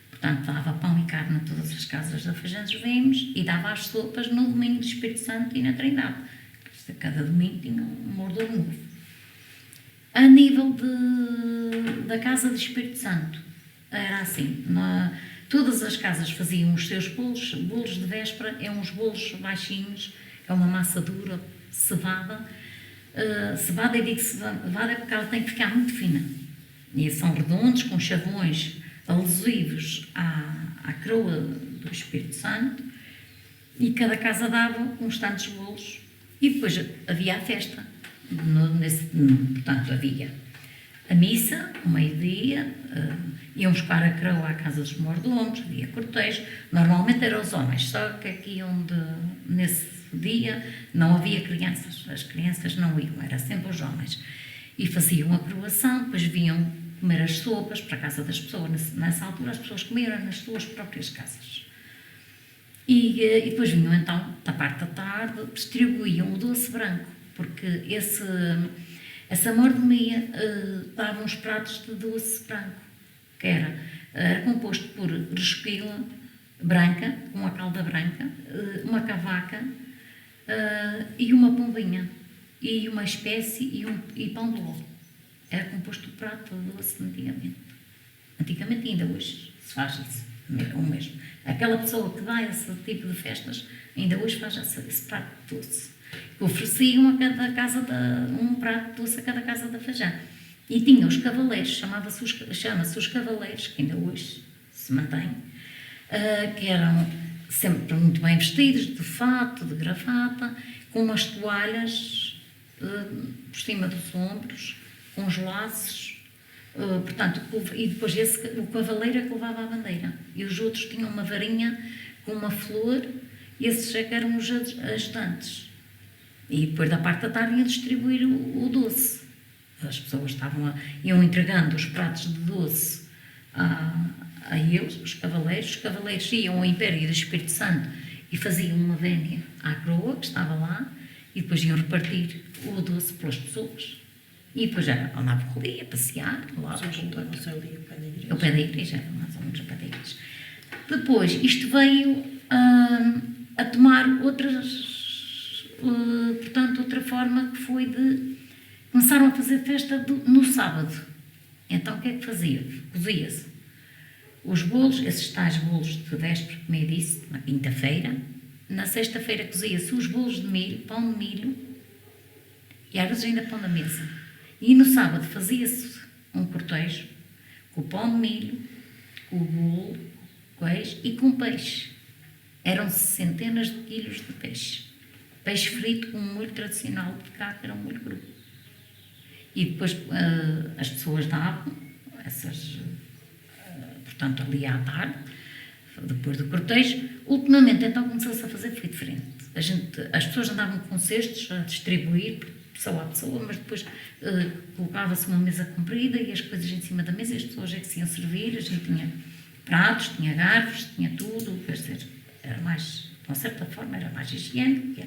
Portanto, dava pão e carne a todas as casas da Fagem dos Vinhos e dava as sopas no domingo do Espírito Santo e na Trindade. Cada domingo tinha um mordomo novo. A nível da Casa do Espírito Santo, era assim, todas as casas faziam os seus bolos de véspera, uns bolos baixinhos, é uma massa dura, cevada. Cevada, eu digo cevada é porque ela tem que ficar muito fina. E são redondos, com chavões alusivos à coroa do Espírito Santo, e cada casa dava uns tantos bolos, e depois havia a festa. Portanto, havia a missa, ao meio-dia, iam buscar a coroa à casa dos mordomos, havia cortejo, normalmente eram os homens, só que aqui nesse dia não havia crianças, as crianças não iam, era sempre os homens, e faziam a coroação, depois vinham comer as sopas para a casa das pessoas. Nessa altura as pessoas comiam nas suas próprias casas. E depois vinham então, da parte da tarde, distribuíam o doce branco, porque essa mordomia dava uns pratos de doce branco, que era composto por resquila branca, com a calda branca, uma cavaca e uma pombinha, e uma espécie e pão de ló. Era composto de prato de doce antigamente. Antigamente, ainda hoje se faz isso, o mesmo. Aquela pessoa que dá esse tipo de festas, ainda hoje faz esse prato de doce. Ofereciam a cada casa um prato de doce a cada casa da Fagem. E tinha os cavaleiros, chama-se os cavaleiros, que ainda hoje se mantém, que eram sempre muito bem vestidos, de fato, de gravata, com umas toalhas por cima dos ombros, com os laços, portanto, e depois o cavaleiro é que levava a bandeira, e os outros tinham uma varinha com uma flor, e esses é que eram os ajudantes. E depois da parte da tarde iam distribuir o doce. As pessoas iam entregando os pratos de doce a eles, os cavaleiros iam ao Império do Espírito Santo e faziam uma vénia à coroa que estava lá, e depois iam repartir o doce pelas pessoas. E depois já andavam ali a passear, lá ao pé da igreja, mais ou menos ao pé da igreja. Depois, isto veio a tomar outras portanto, outra forma que foi de... Começaram a fazer festa no sábado. Então, o que é que fazia? Cozia-se os bolos, esses tais bolos de véspera, como eu disse, na quinta-feira. Na sexta-feira cozia-se os bolos de milho, pão de milho, e às vezes ainda pão da mesa. E no sábado fazia-se um cortejo com o pão de milho, com o bolo, queijo e com peixe. Eram centenas de quilos de peixe. Peixe frito com um molho tradicional de cá, que era um molho cru. E depois as pessoas davam essas, portanto, ali à tarde, depois do cortejo. Ultimamente, então, começou-se a fazer, foi diferente. As pessoas andavam com cestos a distribuir, pessoa a pessoa, mas depois colocava-se uma mesa comprida e as coisas em cima da mesa, e as pessoas é que se iam servir. A gente tinha pratos, tinha garfos, tinha tudo, quer dizer, era mais, de uma certa forma, era mais higiênico,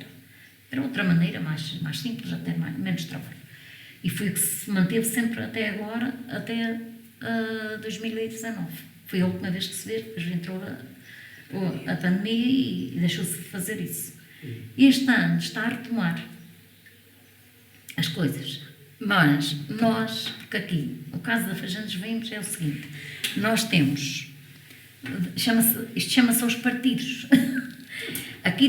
era outra maneira, mais simples, até menos trabalho. E foi o que se manteve sempre até agora, até 2019. Foi a última vez que se vê, depois entrou a pandemia e deixou-se de fazer isso. Este ano está a retomar as coisas, mas nós, porque aqui, o caso da Feijão dos Vinhos é o seguinte, nós temos, isto chama-se os partidos. Aqui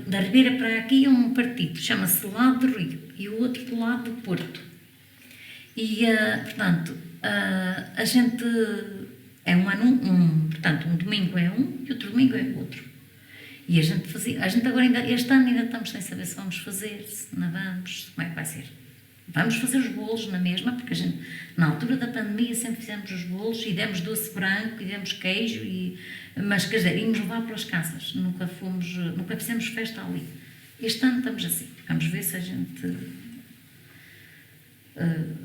da Ribeira para aqui é um partido, chama-se Lado do Rio e o outro do lado do Porto. E, portanto, a gente é portanto, um domingo é um e outro domingo é o outro. E a gente agora este ano ainda estamos sem saber se vamos fazer, se não vamos, como é que vai ser. Vamos fazer os bolos na mesma, porque a gente, na altura da pandemia, sempre fizemos os bolos e demos doce branco e demos queijo, mas quer dizer, íamos levar para as casas, nunca fizemos festa ali. Este ano estamos assim, vamos ver se a gente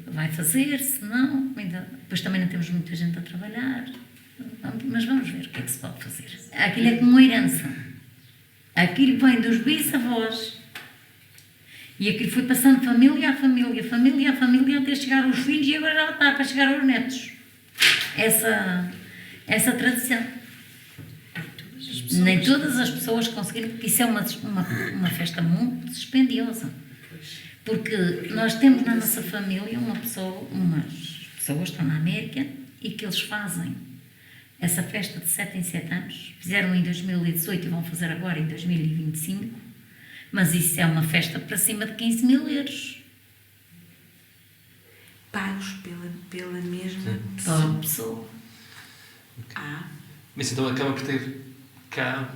vai fazer, se não, depois também não temos muita gente a trabalhar, mas vamos ver o que é que se pode fazer. Aquilo é como uma herança, aquilo vem dos bisavós. E aquilo foi passando família a família, família a família, até chegar aos filhos, e agora já está para chegar aos netos. Essa tradição. Nem todas as pessoas conseguiram, porque isso é uma festa muito dispendiosa. Porque nós temos na nossa família umas pessoas que estão na América e que eles fazem essa festa de 7 em 7 anos. Fizeram em 2018 e vão fazer agora em 2025. Mas isso é uma festa para cima de 15 mil euros. Pagos pela mesma pessoa. Mas então acaba por ter cá,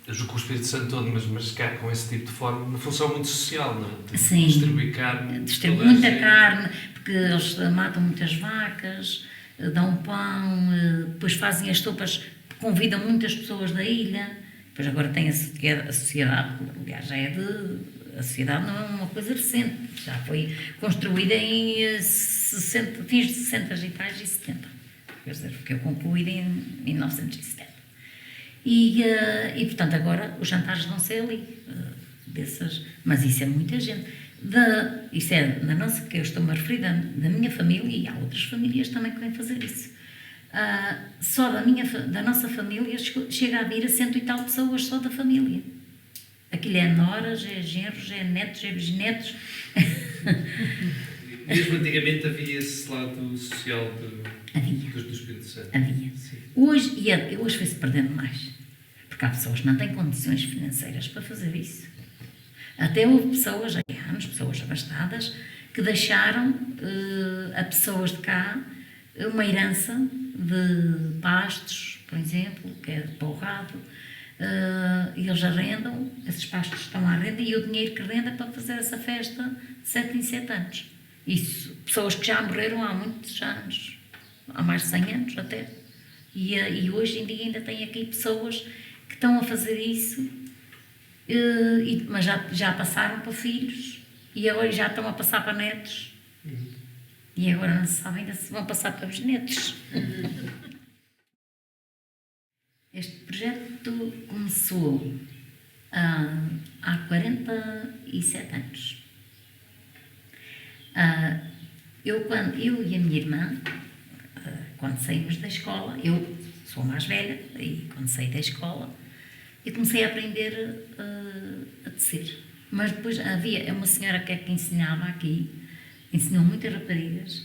eu julgo que o Espírito Santo todo, mas cá com esse tipo de forma, uma função muito social, não é? Sim. Distribuir carne. Distribui muita carne, porque eles matam muitas vacas, dão pão, depois fazem as sopas, convidam muitas pessoas da ilha. Depois agora tem a sociedade, aliás, a sociedade não é uma coisa recente, já foi construída em fins de 60 e tais e 70, quer dizer, porque eu concluí em 1970. E portanto, agora os jantares vão ser ali, mas isso é muita gente. Isso é da nossa, que eu estou-me a referir, da minha família, e há outras famílias também que vêm fazer isso. Só da nossa família chega a vir a 100 e tal pessoas só da família. Aquilo é noras, é genros, é netos, é bisnetos. Mesmo antigamente havia esse lado social do Espírito Santo. Havia. Hoje foi-se perdendo mais. Porque há pessoas que não têm condições financeiras para fazer isso. Até houve pessoas, há anos, pessoas abastadas, que deixaram a pessoas de cá uma herança de pastos, por exemplo, que é para o gado, e eles arrendam, esses pastos estão à renda, e o dinheiro que renda para fazer essa festa de 7 em 7 anos. Isso, pessoas que já morreram há muitos anos, há mais de 100 anos até, e hoje em dia ainda tem aqui pessoas que estão a fazer isso, mas já passaram para filhos, e agora já estão a passar para netos. E agora não se sabe ainda se vão passar para os netos. Este projeto começou há 47 anos. Eu e a minha irmã, quando saímos da escola, eu sou a mais velha, e quando saí da escola, eu comecei a aprender a tecer. Mas depois havia uma senhora que ensinava aqui, ensinou muitas raparigas,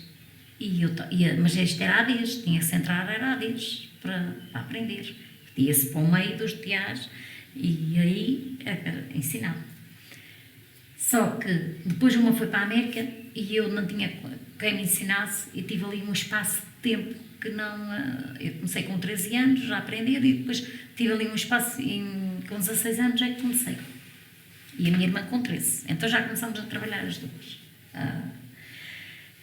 mas isto era a vez, tinha que se entrar, era a vez, para aprender. Ia-se para o meio dos teares e aí ensinava. Só que depois uma foi para a América e eu não tinha quem me ensinasse e tive ali um espaço de tempo que não... Eu comecei com 13 anos a aprender e depois tive ali um espaço, com 16 anos é que comecei. E a minha irmã com 13. Então já começámos a trabalhar as duas.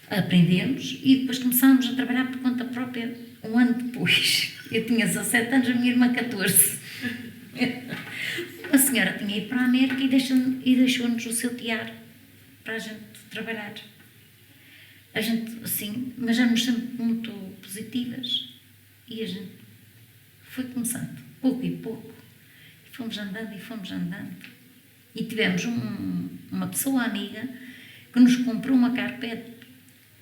Aprendemos e depois começámos a trabalhar por conta própria um ano depois. Eu tinha 17 anos, a minha irmã 14. A senhora tinha ido para a América e deixou-nos o seu tiar para a gente trabalhar. A gente, assim, mas éramos sempre muito positivas e a gente foi começando, pouco e pouco. E fomos andando e fomos andando. E tivemos uma pessoa amiga que nos comprou uma carpete.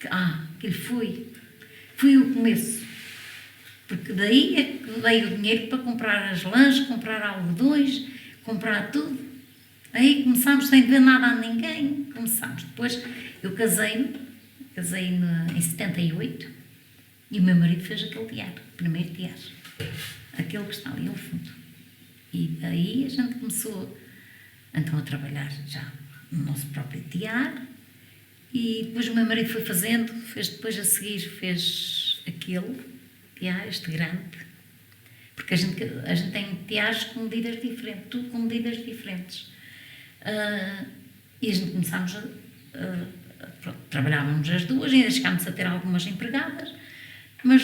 Aquilo foi o começo. Porque daí é que veio o dinheiro para comprar as lãs, comprar algodões, comprar tudo. Aí começámos sem ver nada a ninguém. Começámos. Depois eu casei-me em 78 e o meu marido fez aquele teatro, o primeiro teatro. Aquele que está ali ao fundo. E daí a gente começou então a trabalhar já no nosso próprio teatro. E depois o meu marido foi fazendo, depois a seguir fez aquele tear, este grande, porque a gente tem teares com medidas diferentes, tudo com medidas diferentes. E a gente começámos trabalhávamos as duas, ainda chegámos a ter algumas empregadas, mas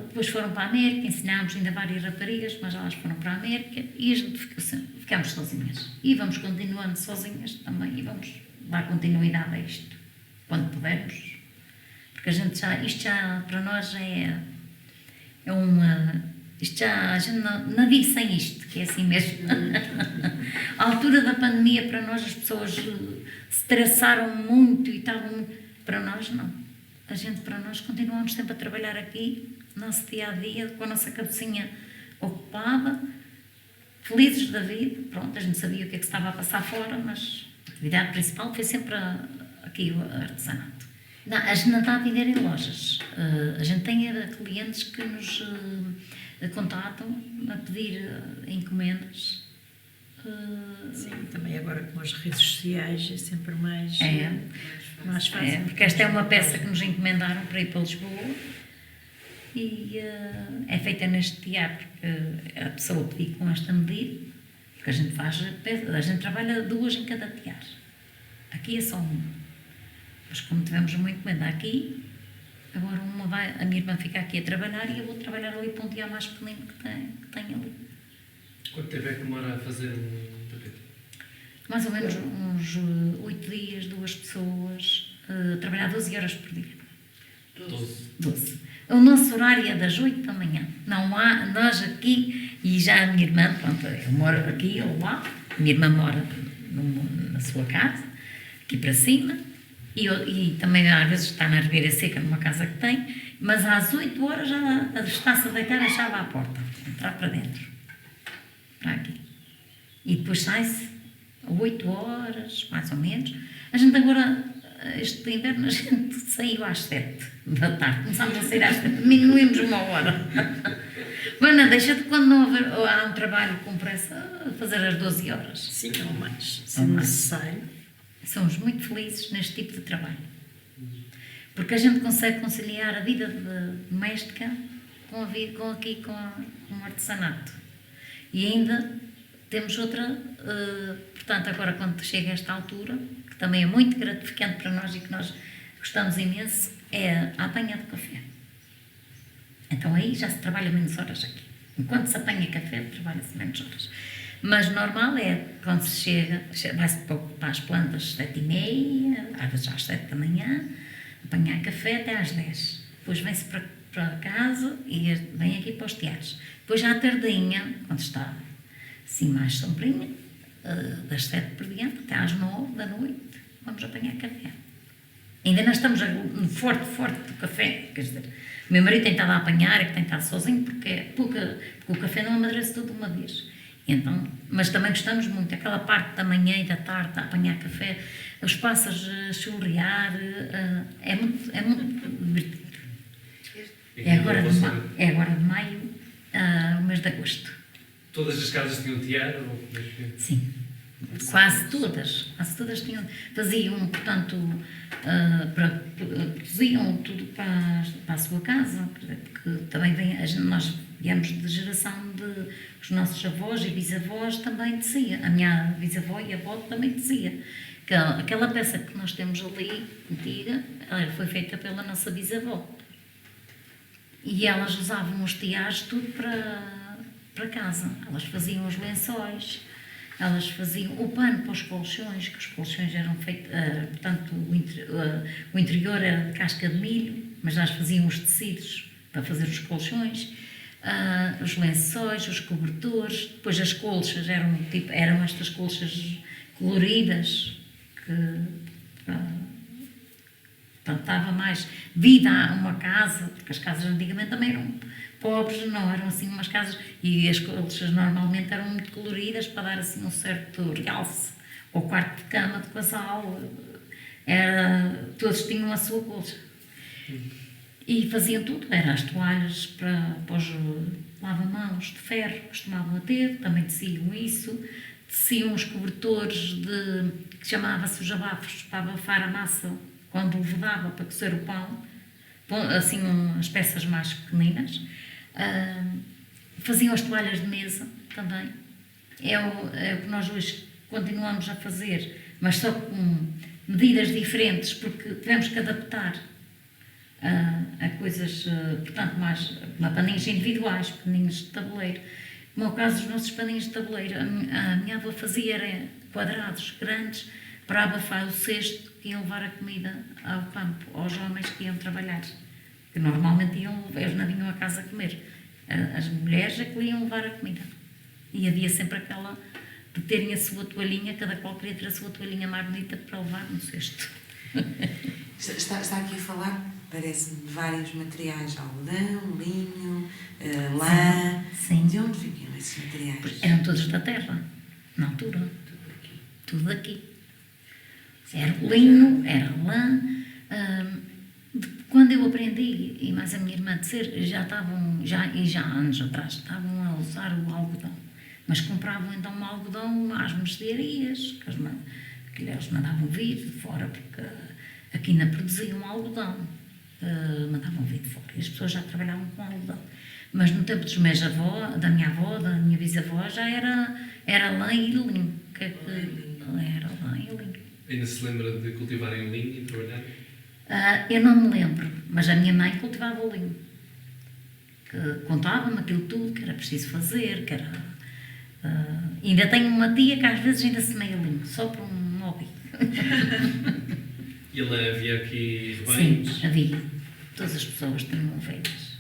depois foram para a América, ensinámos ainda várias raparigas, mas elas foram para a América e a gente ficámos sozinhas. E vamos continuando sozinhas também e vamos dar continuidade a isto, quando pudermos. Porque isto já para nós é uma... a gente não vive sem isto, que é assim mesmo. A altura da pandemia, para nós, as pessoas se estressaram muito e estavam... Para nós, não. Para nós, continuamos sempre a trabalhar aqui, nosso dia-a-dia, com a nossa cabecinha ocupada, felizes da vida. Pronto, a gente sabia o que é que se estava a passar fora, mas a atividade principal foi sempre aqui o artesanato. Não, a gente não está a vender em lojas. A gente tem clientes que nos contatam a pedir encomendas. Sim, também agora com as redes sociais é sempre mais fácil. Porque esta é uma peça que nos encomendaram para ir para Lisboa e é feita neste teatro, porque a pessoa pediu com esta medida, porque a gente trabalha duas em cada teatro. Aqui é só uma. Mas como tivemos uma encomenda aqui, agora a minha irmã fica aqui a trabalhar e eu vou trabalhar ali para um teatro mais pequenino que tem ali. Quanto tempo é que demora a fazer um tapete? Mais ou menos uns 8 dias, 2 pessoas, trabalhar 12 horas por dia. 12. O nosso horário é das 8 da manhã. Não há, nós aqui, e já a minha irmã, pronto, eu moro aqui ou lá, a minha irmã mora na sua casa, aqui para cima, e também às vezes está na Ribeira Seca, numa casa que tem, mas às 8 horas já está-se a deitar a chave à porta, entrar para dentro, para aqui. E depois sai-se a 8 horas, mais ou menos. A gente agora, este inverno, a gente saiu às 7 da tarde, começámos a sair às 7, diminuímos 1 hora. Mas não deixa de, quando não há um trabalho com pressa, fazer as 12 horas. Sim, ou mais, se necessário. Somos muito felizes neste tipo de trabalho. Porque a gente consegue conciliar a vida doméstica com o artesanato. E ainda temos outra, portanto, agora quando chega a esta altura, que também é muito gratificante para nós e que nós gostamos imenso, é a apanha de café. Então aí já se trabalha menos horas aqui. Enquanto se apanha café, trabalha-se menos horas. Mas normal é, quando se chega, vai-se para as plantas às 7h30, às vezes às 7 da manhã, apanhar café até às 10. Depois vem-se para casa e vem aqui para os teares. Depois à tardinha, quando está assim mais sombrinha, das 7 por diante até às 9 da noite, vamos apanhar café. Ainda não estamos forte do café, quer dizer, o meu marido tem estado a apanhar, é que tem estado sozinho, porque o café não amadurece tudo de uma vez. Então, mas também gostamos muito, aquela parte da manhã e da tarde, a apanhar café, os pássaros a chorrear, é muito divertido. É agora de maio, o mês de agosto. Todas as casas tinham tiara? Ou como é que... Sim, quase todas tinham, faziam, portanto, coziam tudo para a sua casa, porque também nós viemos de geração de os nossos avós e bisavós também dizia, a minha bisavó e avó também dizia, que aquela peça que nós temos ali, antiga, foi feita pela nossa bisavó. E elas usavam os tiares tudo para casa. Elas faziam os lençóis, elas faziam o pano para os colchões, que os colchões eram feitos, portanto, o interior era de casca de milho, mas elas faziam os tecidos para fazer os colchões, os lençóis, os cobertores, depois as colchas eram estas colchas coloridas, que dava mais vida a uma casa, porque as casas antigamente também eram pobres, não eram assim umas casas, e as colchas normalmente eram muito coloridas para dar assim um certo realce ao quarto de cama do casal, todos tinham a sua colcha. E faziam tudo, eram as toalhas para os lava-mãos de ferro, costumavam a ter, também teciam isso, teciam os cobertores que chamava-se os abafos, para abafar a massa quando levedava para cozer o pão, assim as peças mais pequeninas. Faziam as toalhas de mesa também. É o que nós hoje continuamos a fazer, mas só com medidas diferentes, porque tivemos que adaptar a coisas, portanto, mais a paninhos individuais, paninhos de tabuleiro. Como é o caso dos nossos paninhos de tabuleiro, a minha avó fazia quadrados grandes para abafar o cesto que iam levar a comida ao campo, aos homens que iam trabalhar, que normalmente eles não vinham a casa a comer. As mulheres é que iam levar a comida. E havia sempre aquela de terem a sua toalhinha, cada qual queria ter a sua toalhinha mais bonita para levar no cesto. Está aqui a falar, parece-me, de vários materiais: algodão, linho, lã. Sim. De onde vinham esses materiais? Eram todos da terra, na altura. Tudo aqui. Era linho, era lã. Quando eu aprendi, e mais a minha irmã de ser, já há anos atrás, estavam a usar o algodão. Mas compravam então um algodão às mercearias, que eles mandavam vir de fora, porque aqui não produziam algodão. Mandavam vir de fora. E as pessoas já trabalhavam com algodão. Mas no tempo dos meus avós, da minha avó, da minha bisavó, já era lã e linho. Era lã e linho. Ainda se lembra de cultivarem o linho e trabalhar? Eu não me lembro, mas a minha mãe cultivava o linho. Contava-me aquilo tudo que era preciso fazer, que era... ainda tenho uma tia que às vezes ainda semeia linho, só por um hobby. E lá havia aqui rebanhos? Sim, havia. Todas as pessoas tinham ovelhas.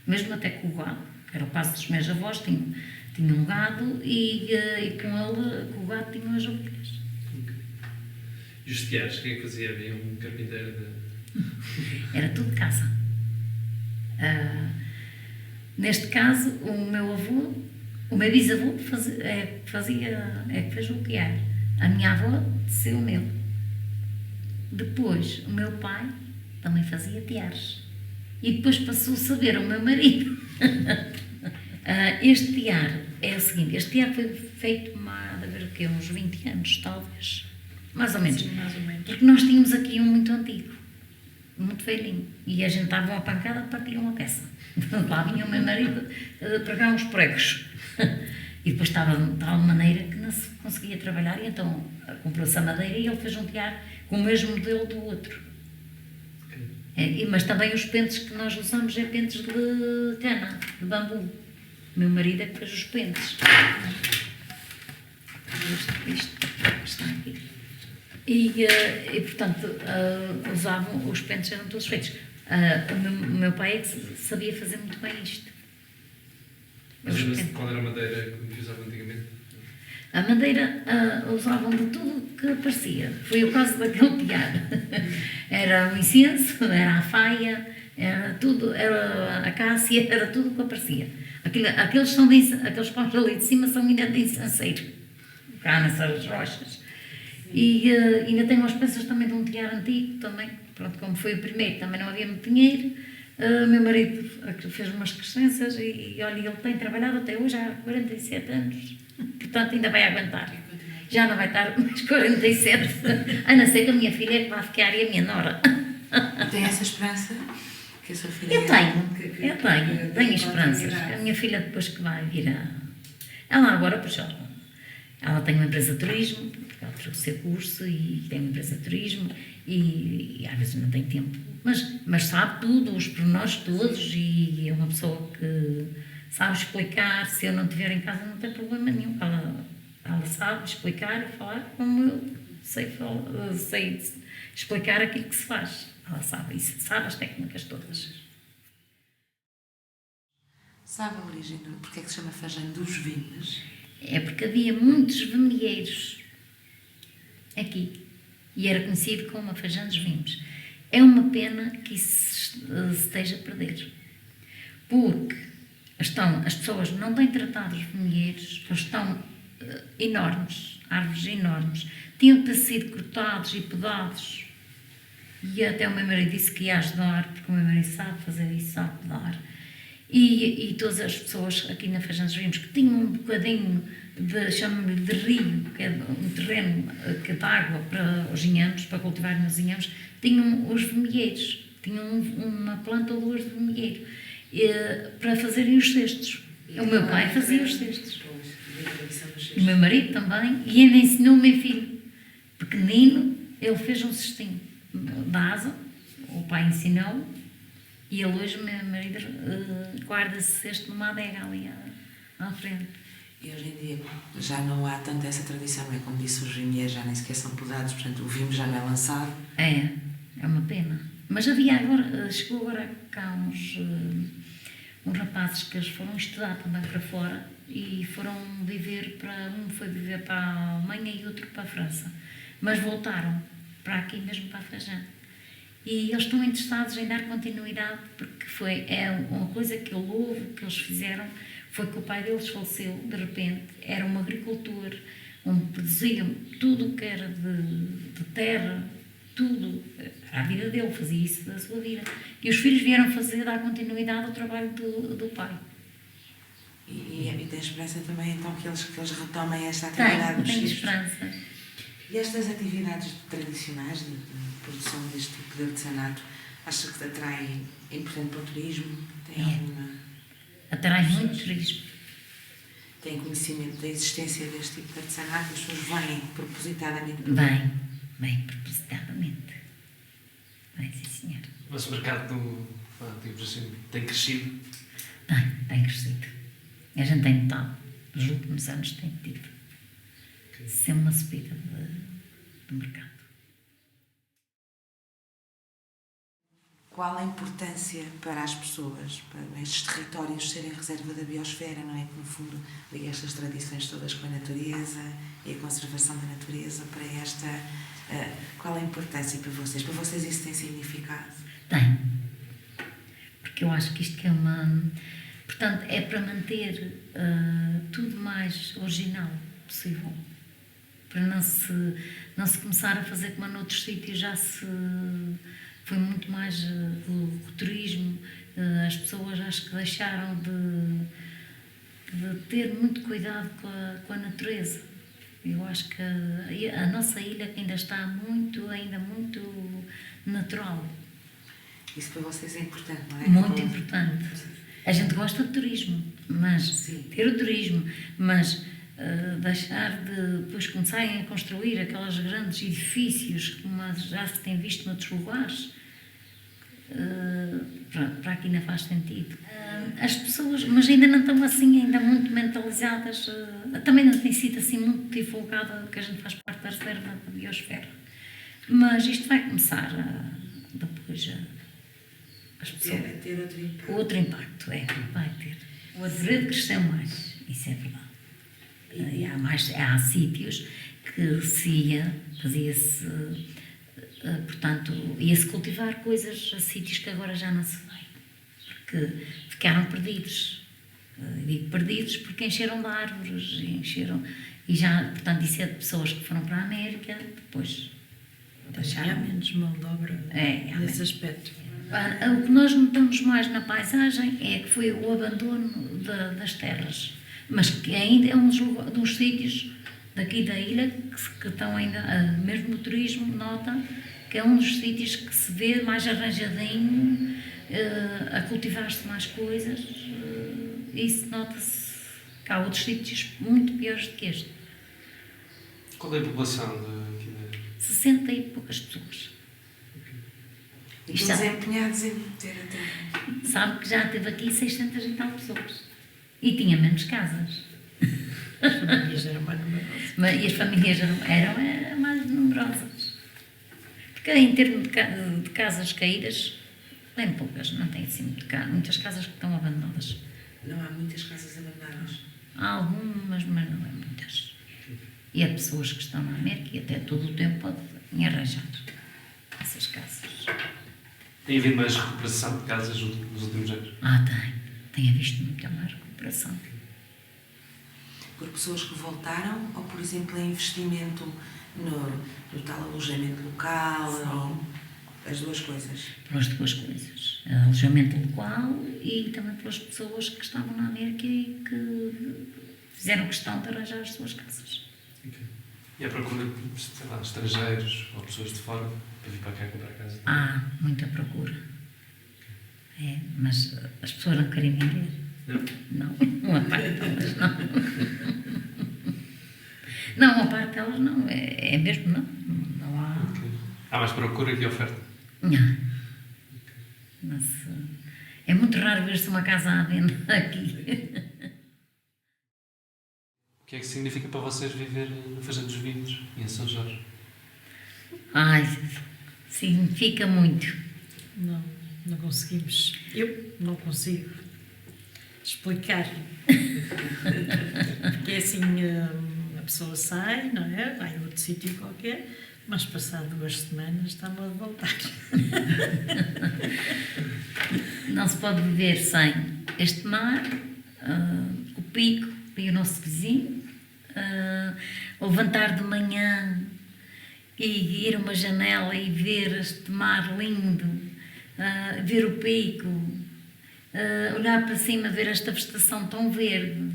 Mesmo até com o gado, que era o caso dos meus avós, tinham um gado e com o gado tinham as ovelhas. E os tiares, quem é que fazia? Havia um carpinteiro de... Era tudo de casa. Neste caso, o meu bisavô que fez o tiar. A minha avó teceu o meu. Depois, o meu pai também fazia tiares. E depois passou a saber ao meu marido. Este tiar é o seguinte, este tiar foi feito há uns 20 anos, talvez. Mais ou menos. Sim, mais ou menos. Porque nós tínhamos aqui um muito antigo, muito velhinho. E a gente dava uma pancada e partia uma peça. Lá vinha o meu marido pregar uns pregos. E depois estava de tal maneira que não se conseguia trabalhar. E então comprou-se a madeira e ele fez um tiar com o mesmo modelo do outro. Mas também os pentes que nós usamos é pentes de cana, de bambu. O meu marido é que fez os pentes. Isto está aqui. E portanto, usavam, os pentes eram todos feitos. O meu pai é que sabia fazer muito bem isto. Mas qual era a madeira que usavam antigamente? A madeira usavam de tudo que aparecia. Foi o caso daquele tiar. Era o incenso, era a faia, era tudo, era a cássia, era tudo o que aparecia. Aqueles paus ali de cima são ainda de incenseiro, cá nessas rochas. E ainda tem umas peças também de um telhar antigo, também, pronto, como foi o primeiro, também não havia muito dinheiro. Meu marido fez umas crescenças e olha, ele tem trabalhado até hoje há 47 anos, portanto ainda vai aguentar. Já não vai estar mais 47, a não ser que a minha filha é que vai ficar e a minha nora. Tem essa esperança? Que a sua filha Eu tenho esperanças. A minha filha depois que vai vir Ela agora, pois ela tem uma empresa de turismo, porque ela tirou o seu curso e tem uma empresa de turismo e às vezes não tem tempo, mas sabe tudo, os pormenores todos e é uma pessoa que sabe explicar. Se eu não estiver em casa não tem problema nenhum, ela sabe explicar e falar como eu sei explicar aquilo que se faz. Ela sabe isso, sabe as técnicas todas. Sabe a origem porque é que se chama Fajã dos Vimes? É porque havia muitos vimieiros aqui e era conhecido como a Fajã dos Vimes. É uma pena que isso se esteja a perder, porque as pessoas não têm tratado os vimieiros, eles estão enormes, árvores enormes, tinham que ter sido cortados e podados. E até o meu marido disse que ia ajudar, porque o meu marido sabe fazer isso, sabe podar. E todas as pessoas aqui na Fajã dos Vimes que tinham um bocadinho chamam-lhe de rio, que é um terreno de água para os inhames, para cultivarem os inhames, tinham os vimieiros, tinham uma planta ou duas de vimieiro para fazerem os cestos. O meu pai fazia os cestos. O meu marido também, e ainda ensinou o meu filho. Pequenino, ele fez um cestinho de asa, o pai ensinou, e ele hoje, o meu marido, guarda esse cesto numa adega ali à frente. E hoje em dia já não há tanto essa tradição, não é? Como disse, os vimieiros já nem sequer são podados, portanto o vime já não é lançado. É uma pena. Mas havia agora, chegou agora cá uns rapazes que eles foram estudar também para fora e foram viver um foi viver para a Alemanha e outro para a França. Mas voltaram para aqui mesmo, para a Fajã. E eles estão interessados em dar continuidade, porque é uma coisa que eu louvo, que eles fizeram, foi que o pai deles faleceu, de repente, era um agricultor, onde produziam tudo o que era de terra, tudo, à vida dele, fazia isso da sua vida. E os filhos vieram dar continuidade ao trabalho do pai. E tem esperança também, então, que eles retomem esta atividade? Tenho esperança. E estas atividades tradicionais de produção deste tipo de artesanato, acha que te atraem, é importante para o turismo? Tem alguma... Atrai muito turismo. Tem conhecimento da existência deste tipo de artesanato e as pessoas vêm propositadamente? Bem propositadamente. Bem, sim, senhor. O vosso mercado, digamos assim, tem crescido? Tem crescido. A gente tem notado. Nos últimos anos tem tido. Sempre uma subida do mercado. Qual a importância para as pessoas, para estes territórios serem reserva da biosfera, não é? Que, no fundo, liga estas tradições todas com a natureza e a conservação da natureza para esta... qual a importância para vocês? Para vocês isso tem significado? Tem. Porque eu acho que isto que é uma... Portanto, é para manter tudo mais original possível. Para não se começar a fazer como noutros sítios, já se... Foi muito mais do turismo, as pessoas acho que deixaram de ter muito cuidado com a natureza. Eu acho que a nossa ilha ainda está ainda muito natural. Isso para vocês é importante, não é? Muito importante. A gente gosta de turismo, mas Sim. ter o turismo, mas deixar de depois começarem a construir aqueles grandes edifícios como já se tem visto noutros lugares, para aqui não faz sentido. As pessoas, mas ainda não estão assim, ainda muito mentalizadas, também não tem sido assim muito divulgado que a gente faz parte da reserva da biosfera. Mas isto vai começar depois as pessoas... ter outro impacto. Outro impacto, vai ter. O Arvoredo cresceu mais, isso é verdade. Há sítios que fazia-se, portanto, ia-se cultivar coisas a sítios que agora já não se vai, porque ficaram perdidos. Digo perdidos porque encheram de árvores, e já, portanto, isso é de pessoas que foram para a América, depois Há deixaram. menos mão de obra Há nesse menos. aspecto. O que nós notamos mais na paisagem é que foi o abandono das terras, mas que ainda é um dos sítios daqui da ilha que estão ainda, mesmo no turismo, nota que é um dos sítios que se vê mais arranjadinho, a cultivar-se mais coisas, isso nota-se que há outros sítios muito piores do que este. Qual é a população de 60 e poucas pessoas. E todos empenhados em ter a terra. Sabe que já teve aqui 600 e tal pessoas. E tinha menos casas. As famílias eram mais numerosas. E as famílias eram mais numerosas. Porque em termos de casas caídas, tem poucas, não tem assim muitas casas que estão abandonadas. Não há muitas casas abandonadas. Há algumas, mas não é muitas. E há pessoas que estão na América e até todo o tempo podem arranjar essas casas. Tem havido mais recuperação de casas nos últimos anos? Tem havido muita mais recuperação. Por pessoas que voltaram ou, por exemplo, em investimento no tal alojamento local, ou as duas coisas? Pelas duas coisas. Alojamento local e também pelas pessoas que estavam na América e que fizeram questão de arranjar as suas casas. Okay. E à procura de, sei lá, estrangeiros ou pessoas de fora para vir para cá comprar casa? Há muita procura. Mas as pessoas não querem vender. Não? Não, uma parte delas não. Não, uma parte delas não. É mesmo não. Não há. Okay. Há mais procura que oferta? Não. Mas é muito raro ver-se uma casa à venda aqui. O que é que significa para vocês viver na Fazenda dos Vinhos e em São Jorge? Significa muito. Não conseguimos. Eu não consigo explicar. Porque é assim, a pessoa sai, não é? Vai a outro sítio qualquer, mas passado 2 semanas está-me a voltar. Não se pode viver sem este mar, o Pico e o nosso vizinho, levantar de manhã e ir a uma janela e ver este mar lindo, ver o Pico, olhar para cima, ver esta vegetação tão verde.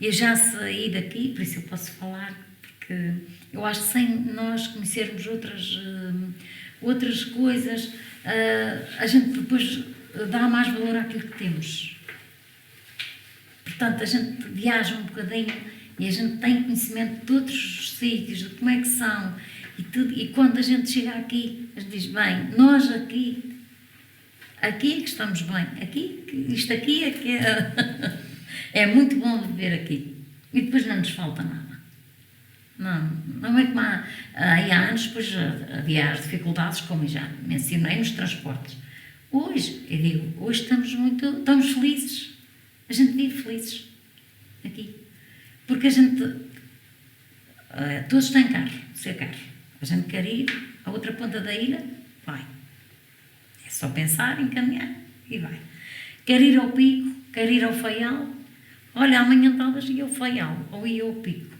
Eu já saí daqui, por isso eu posso falar, porque eu acho que sem nós conhecermos outras coisas, a gente depois dá mais valor àquilo que temos. Portanto, a gente viaja um bocadinho e a gente tem conhecimento de outros sítios, de como é que são e tudo. E quando a gente chega aqui, a gente diz, bem, nós aqui é que estamos bem. Isto aqui é que é muito bom viver aqui. E depois não nos falta nada. Não é como há anos, depois havia as dificuldades, como eu já mencionei, nos transportes. Hoje estamos felizes. A gente vive felizes aqui. Porque a gente, todos têm carro, seu carro. A gente quer ir à outra ponta da ilha, vai. É só pensar, encaminhar e vai. Quer ir ao Pico, quer ir ao Faial. Olha, amanhã talvez ia ao Faial ou ia ao Pico.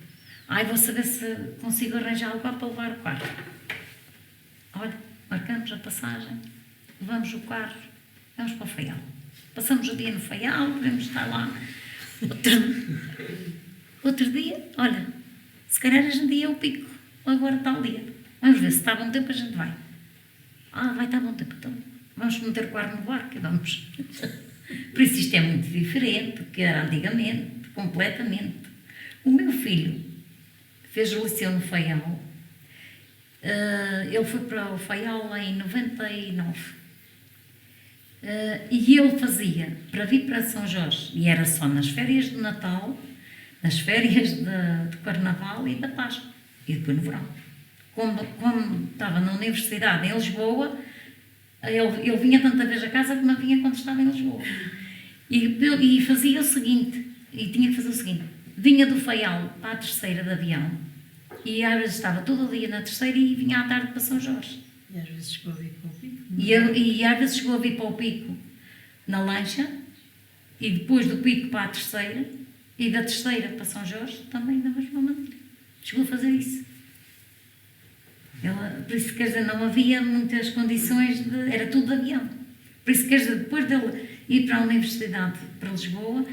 Vou saber se consigo arranjar lugar para levar o carro. Olha, marcamos a passagem, levamos o carro, vamos para o Faial. Passamos o dia no Faial, podemos estar lá. Outro dia, olha, se calhar a gente ia ao Pico, agora está o dia. Vamos ver se está bom tempo, a gente vai. Vai estar bom tempo, então vamos meter o carro no barco e vamos. Por isso isto é muito diferente do que era antigamente, completamente. O meu filho fez o liceu no Faial. Ele foi para o Faial em 99. E ele fazia, para vir para São Jorge, e era só nas férias de Natal, nas férias de Carnaval e da Páscoa, e depois no verão. Como estava na universidade em Lisboa, ele vinha tanta vez a casa como vinha quando estava em Lisboa. E fazia o seguinte, e tinha que fazer o seguinte, vinha do Faial para a Terceira de avião, e às vezes estava todo o dia na Terceira e vinha à tarde para São Jorge. E às vezes chegou a vir para o Pico. E às vezes chegou a vir para o Pico na lancha, E depois do Pico para a Terceira, e da Terceira para São Jorge, também da mesma maneira. Chegou a fazer isso. Por isso, quer dizer, não havia muitas condições, era tudo de avião. Por isso, quer dizer, depois dele ir para a Universidade, para Lisboa,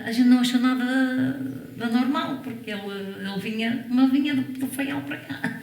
a gente não achou nada de normal, porque ele vinha do Faial para cá.